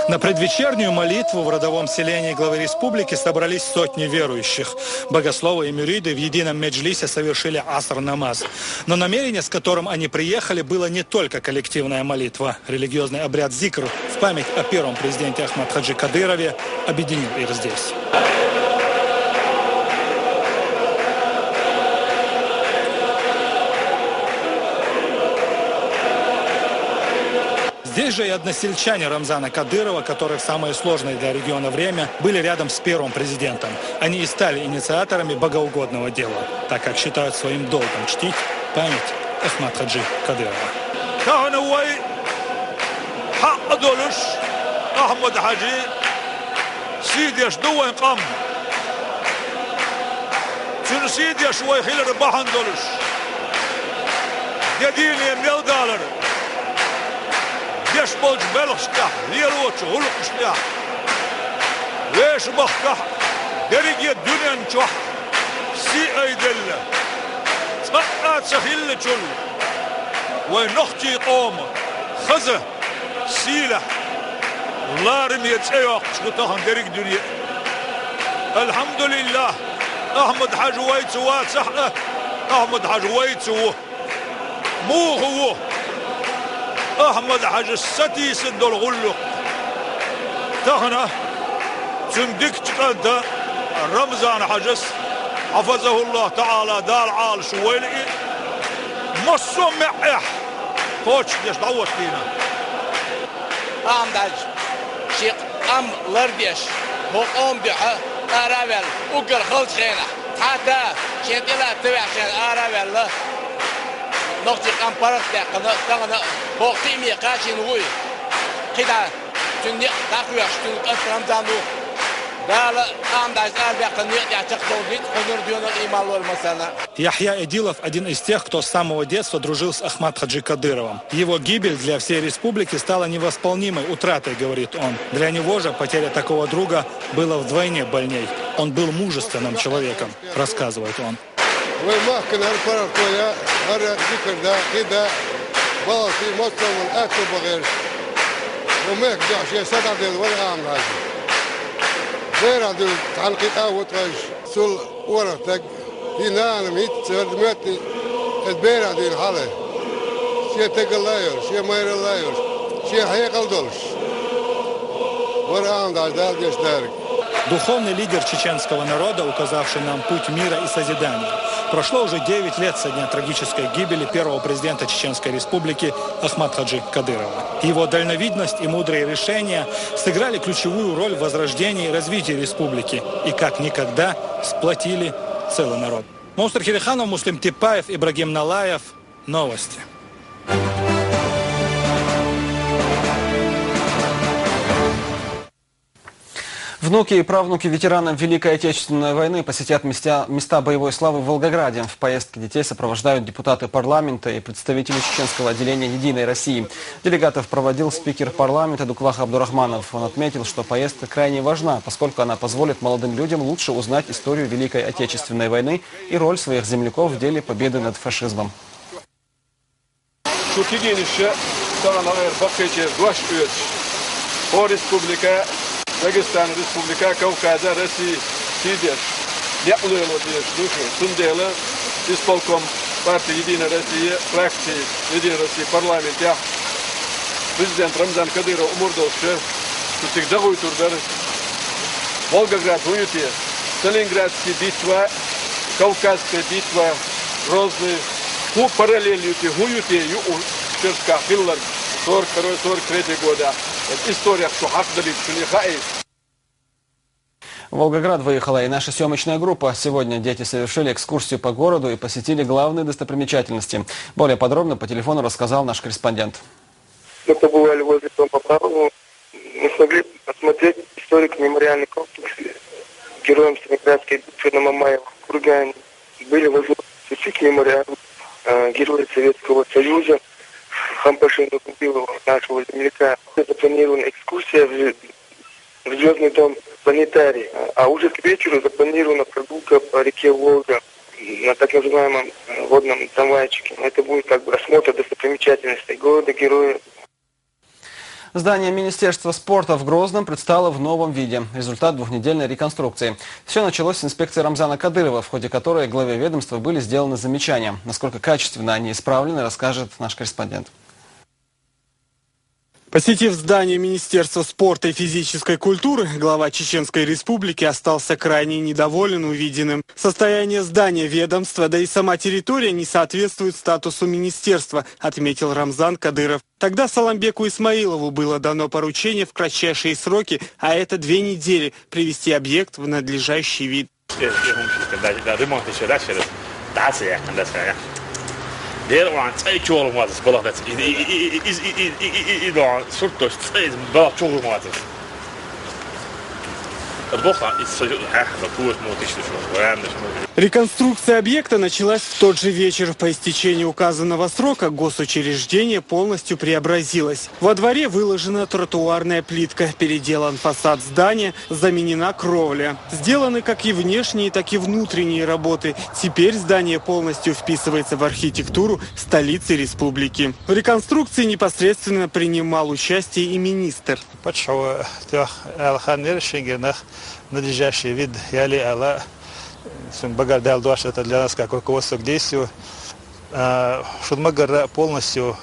На предвечернюю молитву в родовом селении главы республики собрались сотни верующих. Богословы и мюриды в едином меджлисе совершили аср-намаз. Но намерение, с которым они приехали, было не только коллективная молитва. Религиозный обряд зикр в память о первом президенте Ахмад Хаджи Кадырове объединил их здесь. Здесь же и односельчане Рамзана Кадырова, которые в самое сложное для региона время были рядом с первым президентом. Они и стали инициаторами богоугодного дела, так как считают своим долгом чтить память Ахмад Хаджи Кадырова. أحمد حاجي سيدي شدوين قام شنو سيدي شوي خيل رباحن دولش يديني ميل دولار ديش بولج بلخشكح ليروتش هلقشكح ليش بخكح درجي الدنيا نشوح سي ايدل تقعد سخيل تشل ونختي قوم خزه سيله لارم يتسيق شكتهم دريق دنيا الحمد لله احمد حاج ويتسوات صحة احمد حاج ويتسوه مو هو احمد حاج الستي سد الغلق تهنا تندك تقد رمزان حجس حفظه الله تعالى دار عال شويلي مصو معيح خوش ديش دعوت لينا أمدج شيق أم لرديش هو قوم بيها أرابل وقر خلص خينا حتى شنتلا توعشان أرابل لا نقطة أم برد تقنا هو قيمي قاشين وي كده تندي تقويش تند رمضانو Яхья Эдилов – один из тех, кто с самого детства дружил с Ахмад Хаджи Кадыровым. Его гибель для всей республики стала невосполнимой утратой, говорит он. Для него же потеря такого друга была вдвойне больней. Он был мужественным человеком, рассказывает он. Духовный лидер чеченского народа, указавший нам путь мира и созидания. Прошло уже 9 лет со дня трагической гибели первого президента Чеченской Республики Ахмад Хаджи Кадырова. Его дальновидность и мудрые решения сыграли ключевую роль в возрождении и развитии республики и как никогда сплотили целый народ. Монстр Хириханов, Муслим Типаев, Ибрагим Налаев. Новости. Внуки и правнуки ветеранов Великой Отечественной войны посетят места боевой славы в Волгограде. В поездке детей сопровождают депутаты парламента и представители чеченского отделения «Единой России». Делегатов проводил спикер парламента Дуквах Абдурахманов. Он отметил, что поездка крайне важна, поскольку она позволит молодым людям лучше узнать историю Великой Отечественной войны и роль своих земляков в деле победы над фашизмом. Дагестан, Республика, Кавказа, Россия, Сидеш. Я улыбаюсь души. Сундела, исполком партии «Единая Россия», фракции «Единая Россия», парламент. Я президент Рамзан Кадыров умурдовшы. Тут дагуй турдар. Волгоград, Гуюте, Сталинградская битва, Кавказская битва, Грозный. Ху параллелью Гуюте, Юшерска, Филлар, 42-43 года. История, что Хахдалит, Шулихаи. В Волгоград выехала и наша съемочная группа. Сегодня дети совершили экскурсию по городу и посетили главные достопримечательности. Более подробно по телефону рассказал наш корреспондент. Мы побывали возле дома Павлова. Мы смогли осмотреть историко-мемориальный комплекс героям Сталинградской битвы на Мамаево в Кургане. Были возле мемориала героя Советского Союза Хампашина Купилова, нашего земляка. Запланирована экскурсия в Звездный дом планетарий. А уже к вечеру запланирована прогулка по реке Волга на так называемом водном трамвайчике. Это будет как бы осмотр достопримечательностей города-героя. Здание Министерства спорта в Грозном предстало в новом виде. Результат двухнедельной реконструкции. Все началось с инспекции Рамзана Кадырова, в ходе которой главе ведомства были сделаны замечания. Насколько качественно они исправлены, расскажет наш корреспондент. Посетив здание Министерства спорта и физической культуры, глава Чеченской Республики остался крайне недоволен увиденным. Состояние здания ведомства, да и сама территория не соответствует статусу министерства, отметил Рамзан Кадыров. Тогда Саламбеку Исмаилову было дано поручение в кратчайшие сроки, а это 2 недели, привести объект в надлежащий вид. Der waren 2 çoğulum vardı. Balaklet. İdon surtoş. Balak çoğulum vardı. Реконструкция объекта началась в тот же вечер. По истечении указанного срока госучреждение полностью преобразилось. Во дворе выложена тротуарная плитка, переделан фасад здания, заменена кровля. Сделаны как и внешние, так и внутренние работы. Теперь здание полностью вписывается в архитектуру столицы республики. В реконструкции непосредственно принимал участие и министр. Надлежащий вид Яли Алла Багардал Дуаш, это для нас как руководство к действию. Шудмагара полностью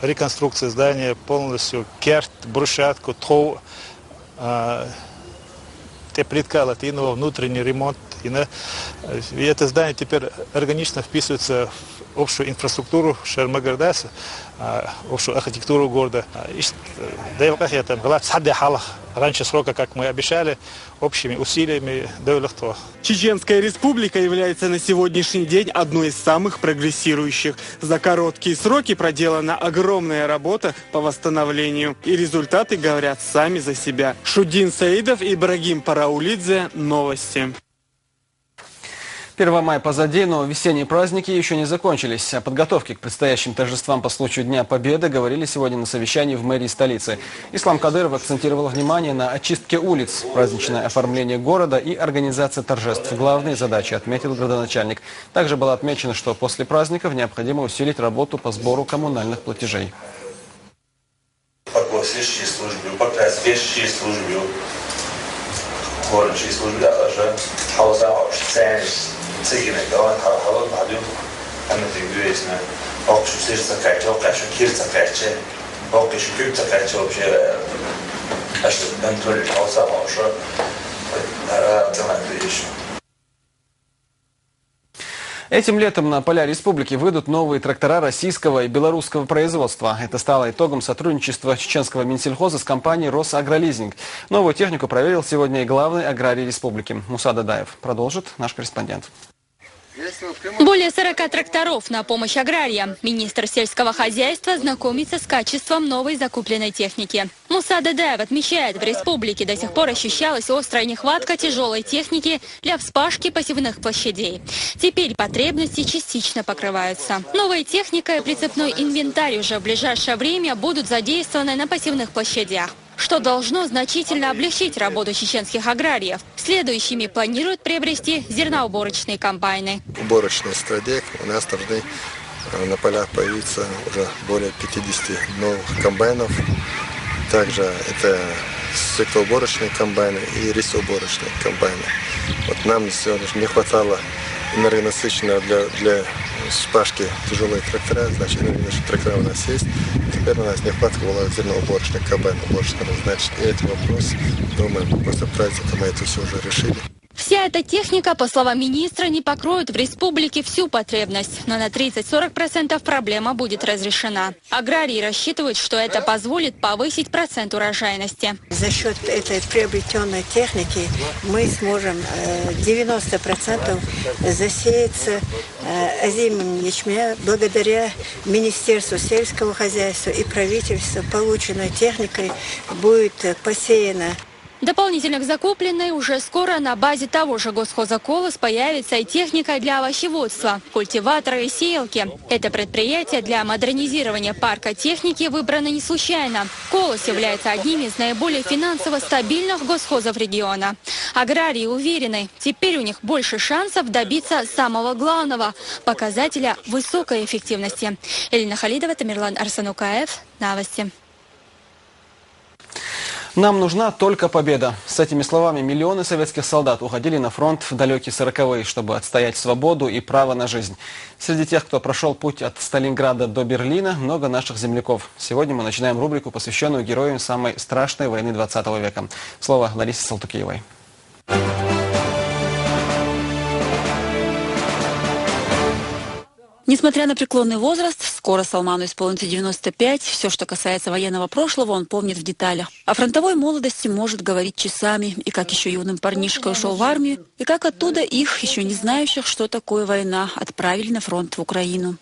реконструкция здания, полностью керт, брусчатку, тхоу, те плитка латинового, внутренний ремонт. И это здание теперь органично вписывается общую инфраструктуру Шермагардаса, общую архитектуру города. Раньше срока, как мы обещали, общими усилиями до легко. Чеченская республика является на сегодняшний день одной из самых прогрессирующих. За короткие сроки проделана огромная работа по восстановлению. И результаты говорят сами за себя. Шудин Саидов, Ибрагим Параулидзе. Новости. 1 мая позади, но весенние праздники еще не закончились. О подготовке к предстоящим торжествам по случаю Дня Победы говорили сегодня на совещании в мэрии столицы. Ислам Кадыров акцентировал внимание на очистке улиц, праздничное оформление города и организация торжеств. Главные задачи, отметил градоначальник. Также было отмечено, что после праздников необходимо усилить работу по сбору коммунальных платежей. Этим летом на поля республики выйдут новые трактора российского и белорусского производства. Это стало итогом сотрудничества чеченского Минсельхоза с компанией «Росагролизинг». Новую технику проверил сегодня и главный аграрий республики. Муса Дадаев. Продолжит наш корреспондент. Более 40 тракторов на помощь аграриям. Министр сельского хозяйства знакомится с качеством новой закупленной техники. Муса Дадаев отмечает, в республике до сих пор ощущалась острая нехватка тяжелой техники для вспашки посевных площадей. Теперь потребности частично покрываются. Новая техника и прицепной инвентарь уже в ближайшее время будут задействованы на посевных площадях, что должно значительно облегчить работу чеченских аграриев. Следующими планируют приобрести зерноуборочные комбайны. Уборочный стратег. У нас должны на полях появиться уже более 50 новых комбайнов. Также это стеклоуборочные комбайны и рисоуборочные комбайны. Вот нам сегодня не хватало энергонасыщенного для вспашки тяжелых трактора, значит, энергонасыщенные трактора у нас есть. Теперь у нас нехватка была зерноуборочных комбайнов. Значит, эти вопросы, думаю, после праздника мы это все уже решили. Вся эта техника, по словам министра, не покроет в республике всю потребность, но на 30-40% проблема будет разрешена. Аграрии рассчитывают, что это позволит повысить процент урожайности. За счет этой приобретенной техники мы сможем 90% засеяться озимым ячмя. Благодаря Министерству сельского хозяйства и правительству полученной техникой будет посеяно. Дополнительно к закупленной уже скоро на базе того же госхоза «Колос» появится и техника для овощеводства, культиваторы и сеялки. Это предприятие для модернизирования парка техники выбрано не случайно. «Колос» является одним из наиболее финансово стабильных госхозов региона. Аграрии уверены, теперь у них больше шансов добиться самого главного – показателя высокой эффективности. Элина Халидова, Тамерлан Арсанукаев. Новости. Нам нужна только победа. С этими словами миллионы советских солдат уходили на фронт в далекие 40-е, чтобы отстоять свободу и право на жизнь. Среди тех, кто прошел путь от Сталинграда до Берлина, много наших земляков. Сегодня мы начинаем рубрику, посвященную героям самой страшной войны 20 века. Слово Ларисе Салтыкиевой. Несмотря на преклонный возраст, скоро Салману исполнится 95, все, что касается военного прошлого, он помнит в деталях. О фронтовой молодости может говорить часами, и как еще юным парнишкой ушел в армию, и как оттуда их, еще не знающих, что такое война, отправили на фронт в Украину.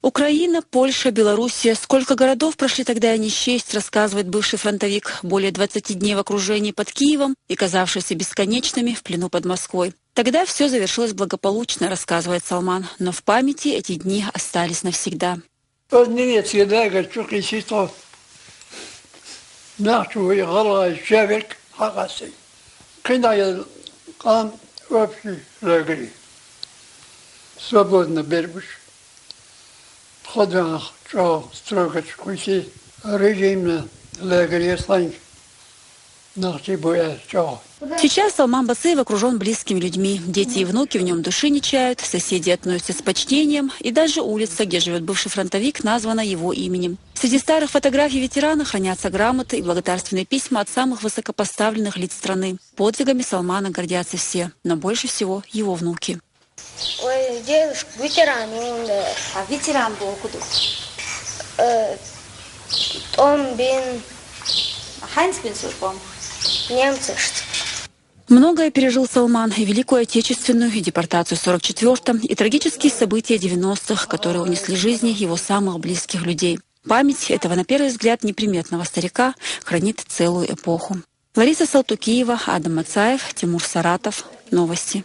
Украина, Польша, Белоруссия. Сколько городов прошли тогда не счесть, рассказывает бывший фронтовик. Более 20 дней в окружении под Киевом и казавшиеся бесконечными в плену под Москвой. Тогда все завершилось благополучно, рассказывает Салман. Но в памяти эти дни остались навсегда. свободно бербуш. Ходвах, что строгать куси режимно лагеря сланг. Сейчас Салман Басыев окружен близкими людьми. Дети и внуки в нем души не чают, соседи относятся с почтением, и даже улица, где живет бывший фронтовик, названа его именем. Среди старых фотографий ветерана хранятся грамоты и благодарственные письма от самых высокопоставленных лиц страны. Подвигами Салмана гордятся все, но больше всего его внуки. Ой, дедушка, ветеран. А ветеран был куда? Он бин... Хайнц бин службом? Немцы. Многое пережил Салман: и Великую Отечественную, и депортацию в 1944-м, и трагические события 90-х, которые унесли жизни его самых близких людей. Память этого, на первый взгляд, неприметного старика хранит целую эпоху. Лариса Салтукиева, Адам Мацаев, Тимур Саратов. Новости.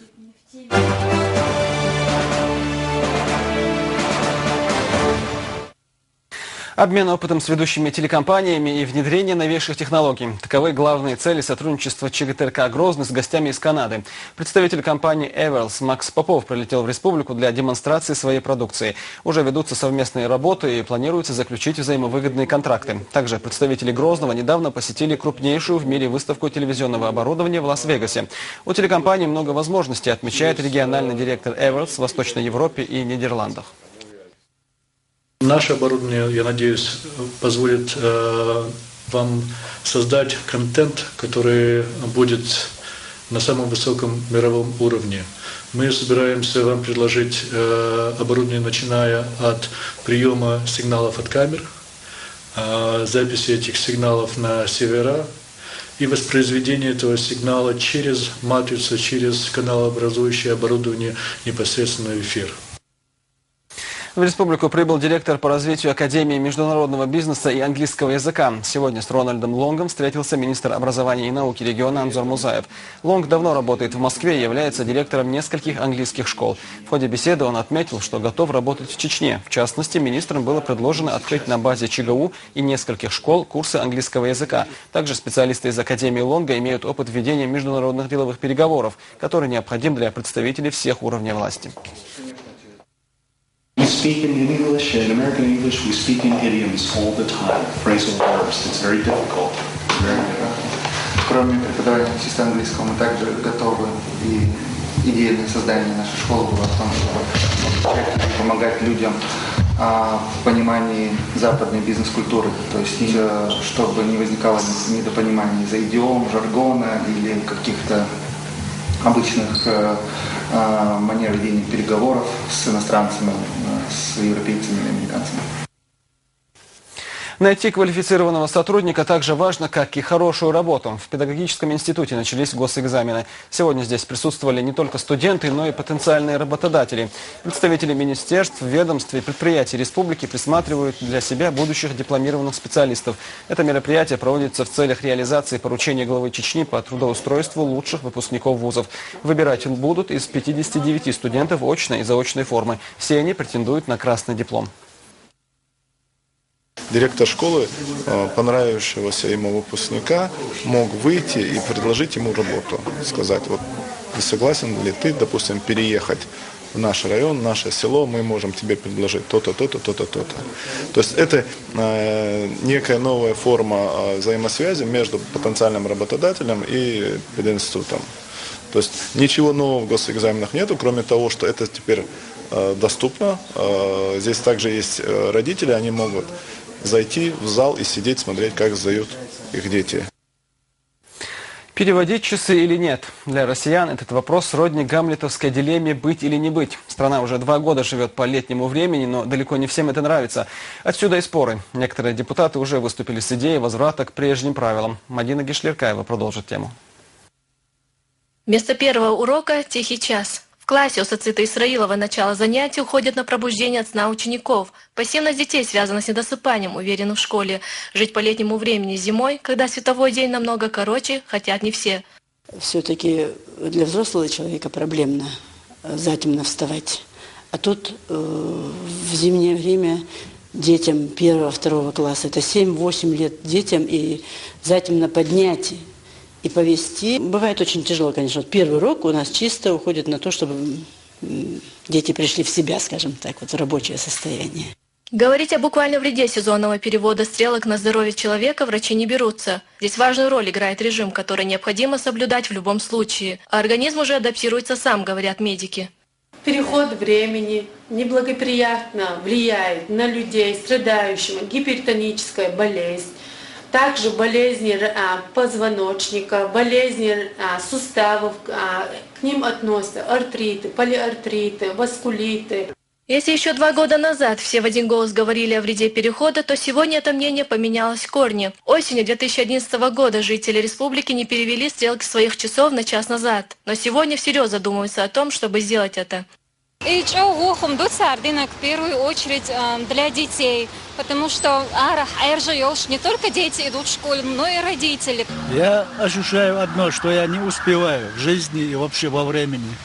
Обмен опытом с ведущими телекомпаниями и внедрение новейших технологий. Таковы главные цели сотрудничества ЧГТРК «Грозный» с гостями из Канады. Представитель компании «Эверлс» Макс Попов прилетел в республику для демонстрации своей продукции. Уже ведутся совместные работы и планируется заключить взаимовыгодные контракты. Также представители «Грозного» недавно посетили крупнейшую в мире выставку телевизионного оборудования в Лас-Вегасе. У телекомпании много возможностей, отмечает региональный директор «Эверлс» в Восточной Европе и Нидерландах. Наше оборудование, я надеюсь, позволит вам создать контент, который будет на самом высоком мировом уровне. Мы собираемся вам предложить оборудование, начиная от приема сигналов от камер, записи этих сигналов на сервера и воспроизведение этого сигнала через матрицу, через каналообразующее оборудование непосредственно в эфир. В республику прибыл директор по развитию Академии международного бизнеса и английского языка. Сегодня с Рональдом Лонгом встретился министр образования и науки региона Анзор Музаев. Лонг давно работает в Москве и является директором нескольких английских школ. В ходе беседы он отметил, что готов работать в Чечне. В частности, министрам было предложено открыть на базе ЧГУ и нескольких школ курсы английского языка. Также специалисты из Академии Лонга имеют опыт ведения международных деловых переговоров, который необходим для представителей всех уровней власти. We speak in English, in American English, we speak in idioms all the time, phrasal verbs. It's very difficult. Кроме преподавания чисто английского, мы также готовы, и идея для создания нашей школы была в том, чтобы помогать людям в понимании западной бизнес-культуры, то есть чтобы не возникало недопонимания из-за идиом, жаргона или каких-то обычных манер ведения переговоров с иностранцами, с европейцами и американцами. Найти квалифицированного сотрудника так же важно, как и хорошую работу. В педагогическом институте начались госэкзамены. Сегодня здесь присутствовали не только студенты, но и потенциальные работодатели. Представители министерств, ведомств и предприятий республики присматривают для себя будущих дипломированных специалистов. Это мероприятие проводится в целях реализации поручения главы Чечни по трудоустройству лучших выпускников вузов. Выбирать будут из 59 студентов очной и заочной формы. Все они претендуют на красный диплом. Директор школы, понравившегося ему выпускника, мог выйти и предложить ему работу. Сказать, вот не согласен ли ты, допустим, переехать в наш район, в наше село, мы можем тебе предложить то-то, то-то, то-то, то-то. То есть это некая новая форма взаимосвязи между потенциальным работодателем и пединститутом. То есть ничего нового в госэкзаменах нету, кроме того, что это теперь доступно. Здесь также есть родители, они могут зайти в зал и сидеть, смотреть, как сдают их дети. Переводить часы или нет? Для россиян этот вопрос сродни гамлетовской дилемме «быть или не быть». Страна уже 2 года живет по летнему времени, но далеко не всем это нравится. Отсюда и споры. Некоторые депутаты уже выступили с идеей возврата к прежним правилам. Мадина Гишлеркаева продолжит тему. Вместо первого урока – тихий час. В классе у Сацита Исраилова начало занятий уходит на пробуждение от сна учеников. Пассивность детей связана с недосыпанием, уверены в школе. Жить по летнему времени зимой, когда световой день намного короче, хотят не все. Все-таки для взрослого человека проблемно затемно вставать. А тут в зимнее время детям 1-2 класса, это 7-8 лет детям, и затемно поднять и повести. Бывает очень тяжело, конечно. Первый урок у нас чисто уходит на то, чтобы дети пришли в себя, скажем так, вот в рабочее состояние. Говорить о буквальном вреде сезонного перевода стрелок на здоровье человека врачи не берутся. Здесь важную роль играет режим, который необходимо соблюдать в любом случае. А организм уже адаптируется сам, говорят медики. Переход времени неблагоприятно влияет на людей, страдающих гипертонической болезнью, также болезни позвоночника, болезни суставов, к ним относятся артриты, полиартриты, васкулиты. Если еще 2 года назад все в один голос говорили о вреде перехода, то сегодня это мнение поменялось в корне. Осенью 2011 года жители республики не перевели стрелки своих часов на час назад. Но сегодня всерьез задумываются о том, чтобы сделать это. В первую очередь для детей, потому что не только дети идут в школу, но и родители. Я ощущаю одно, что я не успеваю в жизни и вообще во времени.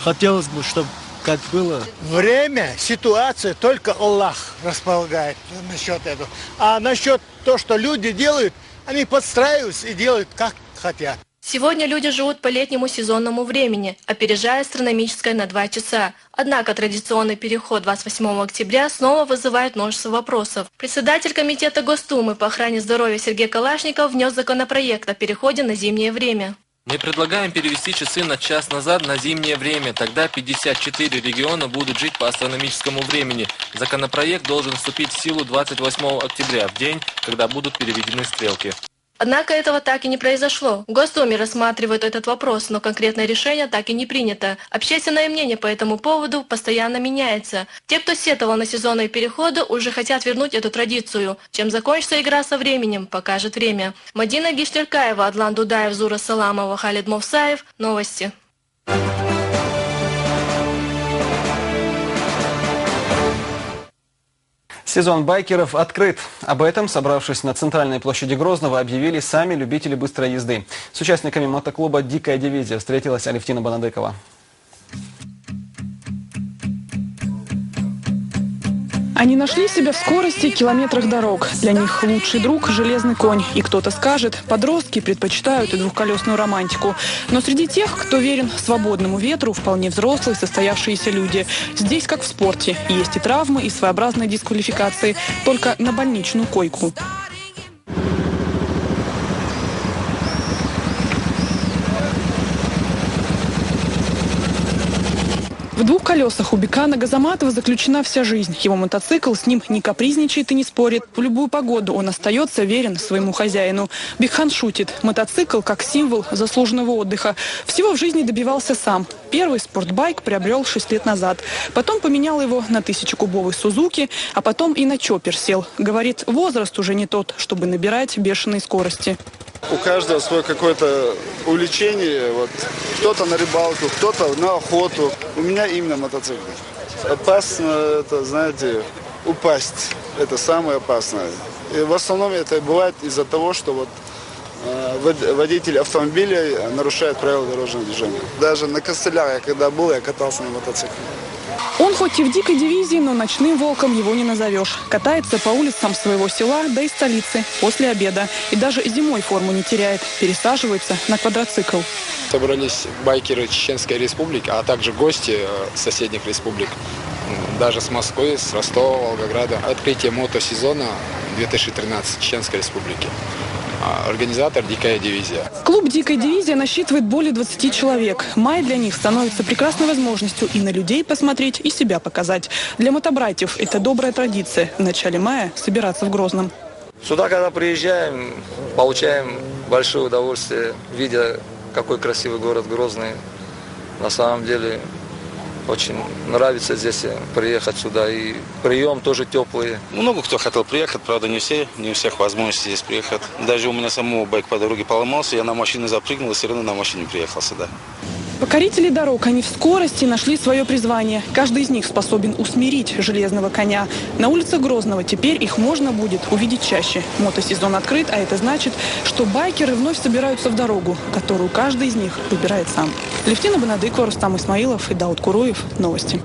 Хотелось бы, чтобы как было. Время, ситуация, только Аллах располагает насчет этого. А насчет того, что люди делают, они подстраиваются и делают как хотят. Сегодня люди живут по летнему сезонному времени, опережая астрономическое на 2 часа. Однако традиционный переход 28 октября снова вызывает множество вопросов. Председатель комитета Госдумы по охране здоровья Сергей Калашников внес законопроект о переходе на зимнее время. Мы предлагаем перевести часы на час назад на зимнее время. Тогда 54 региона будут жить по астрономическому времени. Законопроект должен вступить в силу 28 октября, в день, когда будут переведены стрелки. Однако этого так и не произошло. В Госдуме рассматривают этот вопрос, но конкретное решение так и не принято. Общественное мнение по этому поводу постоянно меняется. Те, кто сетовал на сезонные переходы, уже хотят вернуть эту традицию. Чем закончится игра со временем, покажет время. Мадина Гишлеркаева, Адлан Дудаев, Зура Саламова, Халид Мовсаев. Новости. Сезон байкеров открыт. Об этом, собравшись на центральной площади Грозного, объявили сами любители быстрой езды. С участниками мотоклуба «Дикая дивизия» встретилась Алевтина Банадыкова. Они нашли себя в скорости, километрах дорог. Для них лучший друг – железный конь. И кто-то скажет, подростки предпочитают и двухколесную романтику. Но среди тех, кто верен свободному ветру, вполне взрослые, состоявшиеся люди. Здесь, как в спорте, есть и травмы, и своеобразные дисквалификации. Только на больничную койку. В 2 колесах у Бекана Газаматова заключена вся жизнь. Его мотоцикл с ним не капризничает и не спорит. В любую погоду он остается верен своему хозяину. Бекхан шутит. Мотоцикл как символ заслуженного отдыха. Всего в жизни добивался сам. Первый спортбайк приобрел 6 лет назад. Потом поменял его на 1000-кубовый Сузуки, а потом и на чоппер сел. Говорит, возраст уже не тот, чтобы набирать бешеные скорости. У каждого свое какое-то увлечение. Вот. Кто-то на рыбалку, кто-то на охоту. У меня именно мотоцикл. Опасно, это, знаете, упасть. Это самое опасное. И в основном это бывает из-за того, что вот водитель автомобиля нарушает правила дорожного движения. Даже на костылях, я когда был, я катался на мотоцикле. Он хоть и в дикой дивизии, но ночным волком его не назовешь. Катается по улицам своего села, да и столицы, после обеда. И даже зимой форму не теряет. Пересаживается на квадроцикл. Собрались байкеры Чеченской Республики, а также гости соседних республик. Даже с Москвы, с Ростова, Волгограда. Открытие мотосезона 2013 Чеченской Республики. Организатор «Дикая дивизия». Клуб «Дикая дивизия» насчитывает более 20 человек. Май для них становится прекрасной возможностью и на людей посмотреть, и себя показать. Для мотобратьев это добрая традиция в начале мая собираться в Грозном. Сюда, когда приезжаем, получаем большое удовольствие, видя, какой красивый город Грозный. На самом деле, очень нравится здесь приехать сюда, и прием тоже теплый. Много кто хотел приехать, правда не у всех возможности здесь приехать. Даже у меня самого байк по дороге поломался, я на машину запрыгнул и все равно на машине приехал сюда. Покорители дорог, они в скорости нашли свое призвание. Каждый из них способен усмирить железного коня. На улицах Грозного теперь их можно будет увидеть чаще. Мотосезон открыт, а это значит, что байкеры вновь собираются в дорогу, которую каждый из них выбирает сам. Алевтина Банадыкова, Рустам Исмаилов и Дауд Куруев. Новости.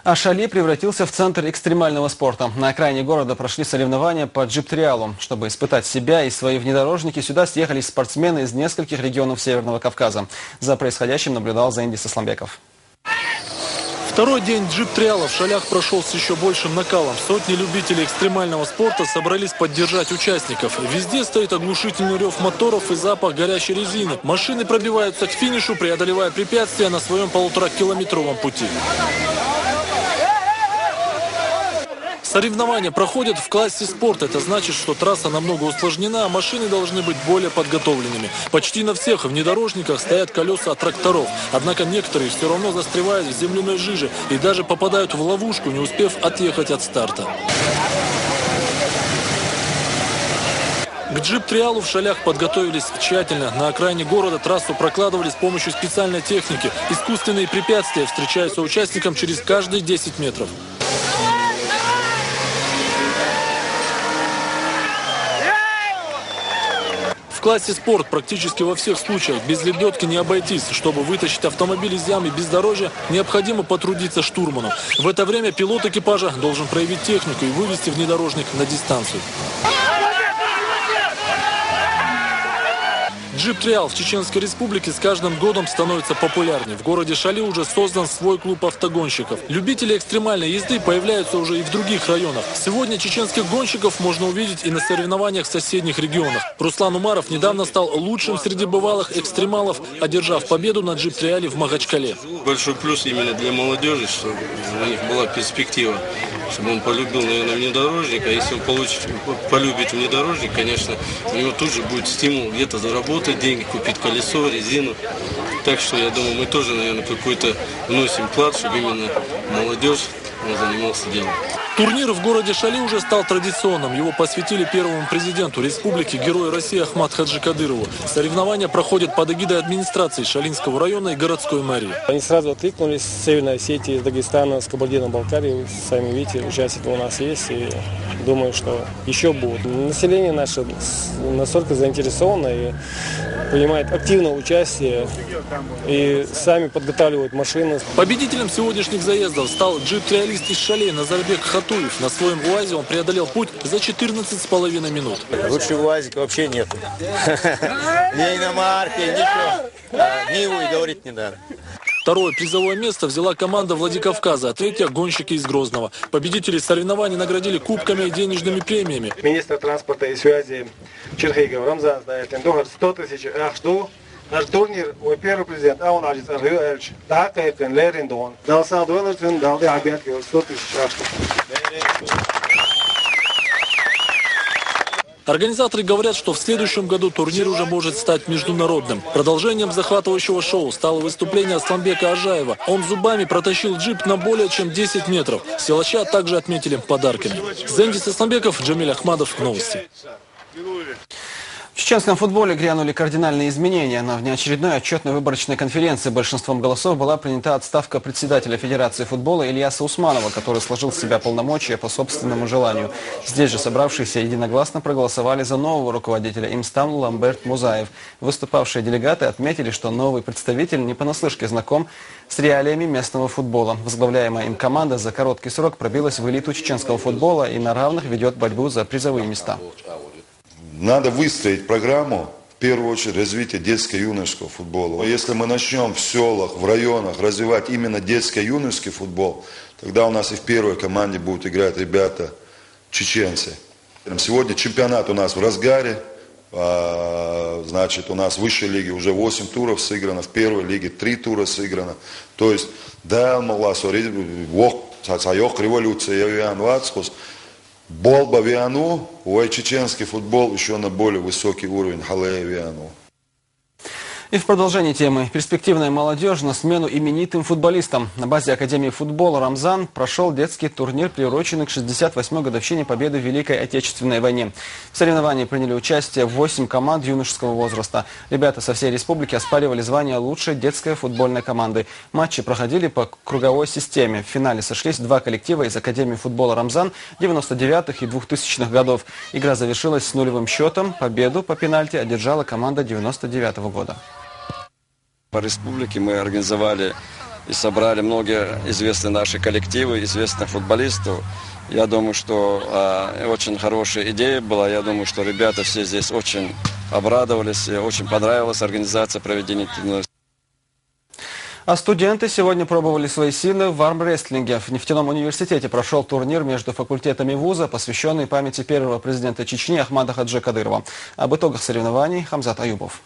Аш-Али превратился в центр экстремального спорта. На окраине города прошли соревнования по джип-триалу. Чтобы испытать себя и свои внедорожники, сюда съехались спортсмены из нескольких регионов Северного Кавказа. За происходящим наблюдал Заиндис Исламбеков. Второй день джип-триала в Шалях прошел с еще большим накалом. Сотни любителей экстремального спорта собрались поддержать участников. Везде стоит оглушительный рев моторов и запах горящей резины. Машины пробиваются к финишу, преодолевая препятствия на своем 1,5-километровом пути. Соревнования проходят в классе спорт. Это значит, что трасса намного усложнена, а машины должны быть более подготовленными. Почти на всех внедорожниках стоят колеса от тракторов. Однако некоторые все равно застревают в земляной жиже и даже попадают в ловушку, не успев отъехать от старта. К джип-триалу в Шалях подготовились тщательно. На окраине города трассу прокладывали с помощью специальной техники. Искусственные препятствия встречаются участникам через каждые 10 метров. В классе спорт практически во всех случаях без лебедки не обойтись. Чтобы вытащить автомобиль из ямы бездорожья, необходимо потрудиться штурману. В это время пилот экипажа должен проявить технику и вывести внедорожник на дистанцию. Джип-триал в Чеченской Республике с каждым годом становится популярнее. В городе Шали уже создан свой клуб автогонщиков. Любители экстремальной езды появляются уже и в других районах. Сегодня чеченских гонщиков можно увидеть и на соревнованиях в соседних регионах. Руслан Умаров недавно стал лучшим среди бывалых экстремалов, одержав победу на джип-триале в Махачкале. Большой плюс именно для молодежи, чтобы у них была перспектива, чтобы он полюбил, наверное, внедорожник. А если он полюбит внедорожник, конечно, у него тут же будет стимул где-то заработать деньги, купить колесо, резину. Так что я думаю, мы тоже, наверное, какой-то вносим вклад, чтобы именно молодежь занимался делом. Турнир в городе Шали уже стал традиционным. Его посвятили первому президенту республики, герою России Ахмат Хаджикадырову. Соревнования проходят под эгидой администрации Шалинского района и городской мэрии. Они сразу откликнулись с Северной Осетии, из Дагестана, с Кабардино-Балкарии. Сами видите, участники у нас есть. И думаю, что еще будут. Население наше настолько заинтересовано и принимает активное участие. И сами подготавливают машины. Победителем сегодняшних заездов стал джип-триалист из Шали Назарбек Хатуев. На своем УАЗе он преодолел путь за 14,5 минут. Лучше УАЗика вообще нет. Ни иномарки, ничего. Ниву и говорить не надо. Второе призовое место взяла команда Владикавказа, а третье – гонщики из Грозного. Победителей соревнований наградили кубками и денежными премиями. Министр транспорта и связи Черхейгов Рамзан знает, 100 тысяч ахжду. Наш турнир, мой первый президент Аун Аджис Архиевич, так и Лериндон. Дал сам Дуэллертвин, дал объятки 100 тысяч ахжду. Организаторы говорят, что в следующем году турнир уже может стать международным. Продолжением захватывающего шоу стало выступление Асланбека Ажаева. Он зубами протащил джип на более чем 10 метров. Силача также отметили подарками. Зендис Асланбеков, Джамиль Ахмадов. Новости. В чеченском футболе грянули кардинальные изменения. На внеочередной отчетной выборочной конференции большинством голосов была принята отставка председателя Федерации футбола Ильяса Усманова, который сложил в себя полномочия по собственному желанию. Здесь же собравшиеся единогласно проголосовали за нового руководителя. Им стал Ламберт Музаев. Выступавшие делегаты отметили, что новый представитель не понаслышке знаком с реалиями местного футбола. Возглавляемая им команда за короткий срок пробилась в элиту чеченского футбола и на равных ведет борьбу за призовые места. Надо выстроить программу, в первую очередь, развития детско-юношеского футбола. Если мы начнем в селах, в районах развивать именно детско-юношеский футбол, тогда у нас и в первой команде будут играть ребята чеченцы. Сегодня чемпионат у нас в разгаре. Значит, у нас в высшей лиге уже 8 туров сыграно, в первой лиге 3 тура сыграно. То есть, да, революция, Болба Виану, чеченский футбол еще на более высокий уровень, Халея Виану. И в продолжении темы «Перспективная молодежь на смену именитым футболистам». На базе Академии футбола «Рамзан» прошел детский турнир, приуроченный к 68-й годовщине победы в Великой Отечественной войне. В соревновании приняли участие 8 команд юношеского возраста. Ребята со всей республики оспаривали звание лучшей детской футбольной команды. Матчи проходили по круговой системе. В финале сошлись 2 коллектива из Академии футбола «Рамзан» 99-х и 2000-х годов. Игра завершилась с нулевым счетом. Победу по пенальти одержала команда 99-го года. По республике мы организовали и собрали многие известные наши коллективы, известных футболистов. Я думаю, что очень хорошая идея была. Я думаю, что ребята все здесь очень обрадовались, очень понравилась организация проведения турнира. А студенты сегодня пробовали свои силы в армрестлинге. В нефтяном университете прошел турнир между факультетами вуза, посвященный памяти первого президента Чечни Ахмада Хаджи Кадырова. Об итогах соревнований Хамзат Аюбов.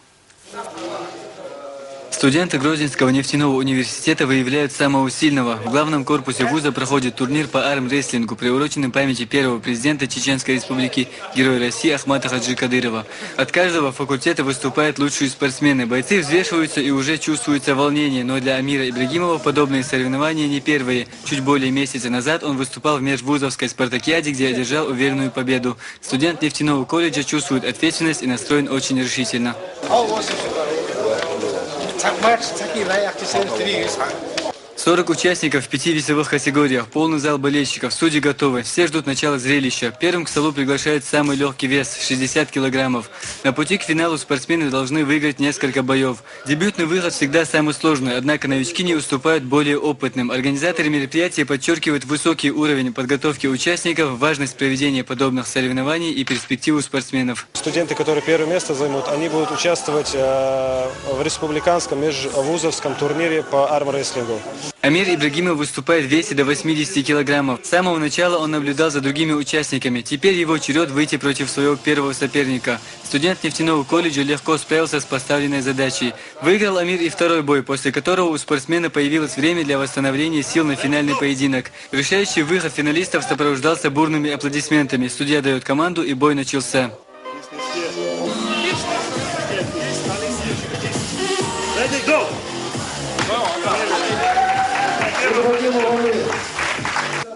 Студенты Грозненского нефтяного университета выявляют самого сильного. В главном корпусе вуза проходит турнир по армрестлингу, приуроченный памяти первого президента Чеченской республики, героя России Ахмада Хаджи Кадырова. От каждого факультета выступают лучшие спортсмены. Бойцы взвешиваются и уже чувствуется волнение, но для Амира Ибрагимова подобные соревнования не первые. Чуть более месяца назад он выступал в межвузовской спартакиаде, где одержал уверенную победу. Студент нефтяного колледжа чувствует ответственность и настроен очень решительно. 40 участников в 5 весовых категориях, полный зал болельщиков, судьи готовы, все ждут начала зрелища. Первым к столу приглашают самый легкий вес – 60 килограммов. На пути к финалу спортсмены должны выиграть несколько боев. Дебютный выход всегда самый сложный, однако новички не уступают более опытным. Организаторы мероприятия подчеркивают высокий уровень подготовки участников, важность проведения подобных соревнований и перспективу спортсменов. Студенты, которые первое место займут, они будут участвовать в республиканском межвузовском турнире по армрестлингу. Амир Ибрагимов выступает в весе до 80 килограммов. С самого начала он наблюдал за другими участниками. Теперь его черед выйти против своего первого соперника. Студент нефтяного колледжа легко справился с поставленной задачей. Выиграл Амир и второй бой, после которого у спортсмена появилось время для восстановления сил на финальный поединок. Решающий выход финалистов сопровождался бурными аплодисментами. Судья дает команду, и бой начался.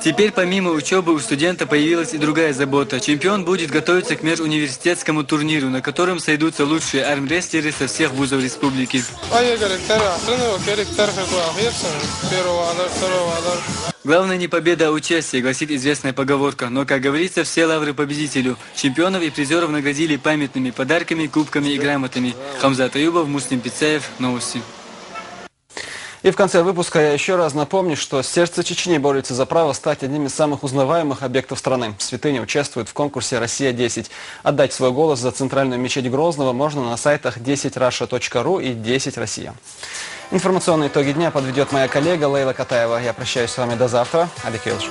Теперь помимо учебы у студента появилась и другая забота. Чемпион будет готовиться к межуниверситетскому турниру, на котором сойдутся лучшие армрестлеры со всех вузов республики. Главное не победа, а участие, гласит известная поговорка. Но, как говорится, все лавры победителю. Чемпионов и призеров наградили памятными подарками, кубками и грамотами. Хамзат Аюбов, Муслим Пицаев, новости. И в конце выпуска я еще раз напомню, что сердце Чечни борется за право стать одним из самых узнаваемых объектов страны. Святыня участвует в конкурсе «Россия-10». Отдать свой голос за центральную мечеть Грозного можно на сайтах 10russia.ru и 10 Россия. Информационные итоги дня подведет моя коллега Лейла Катаева. Я прощаюсь с вами до завтра. Адекелджи.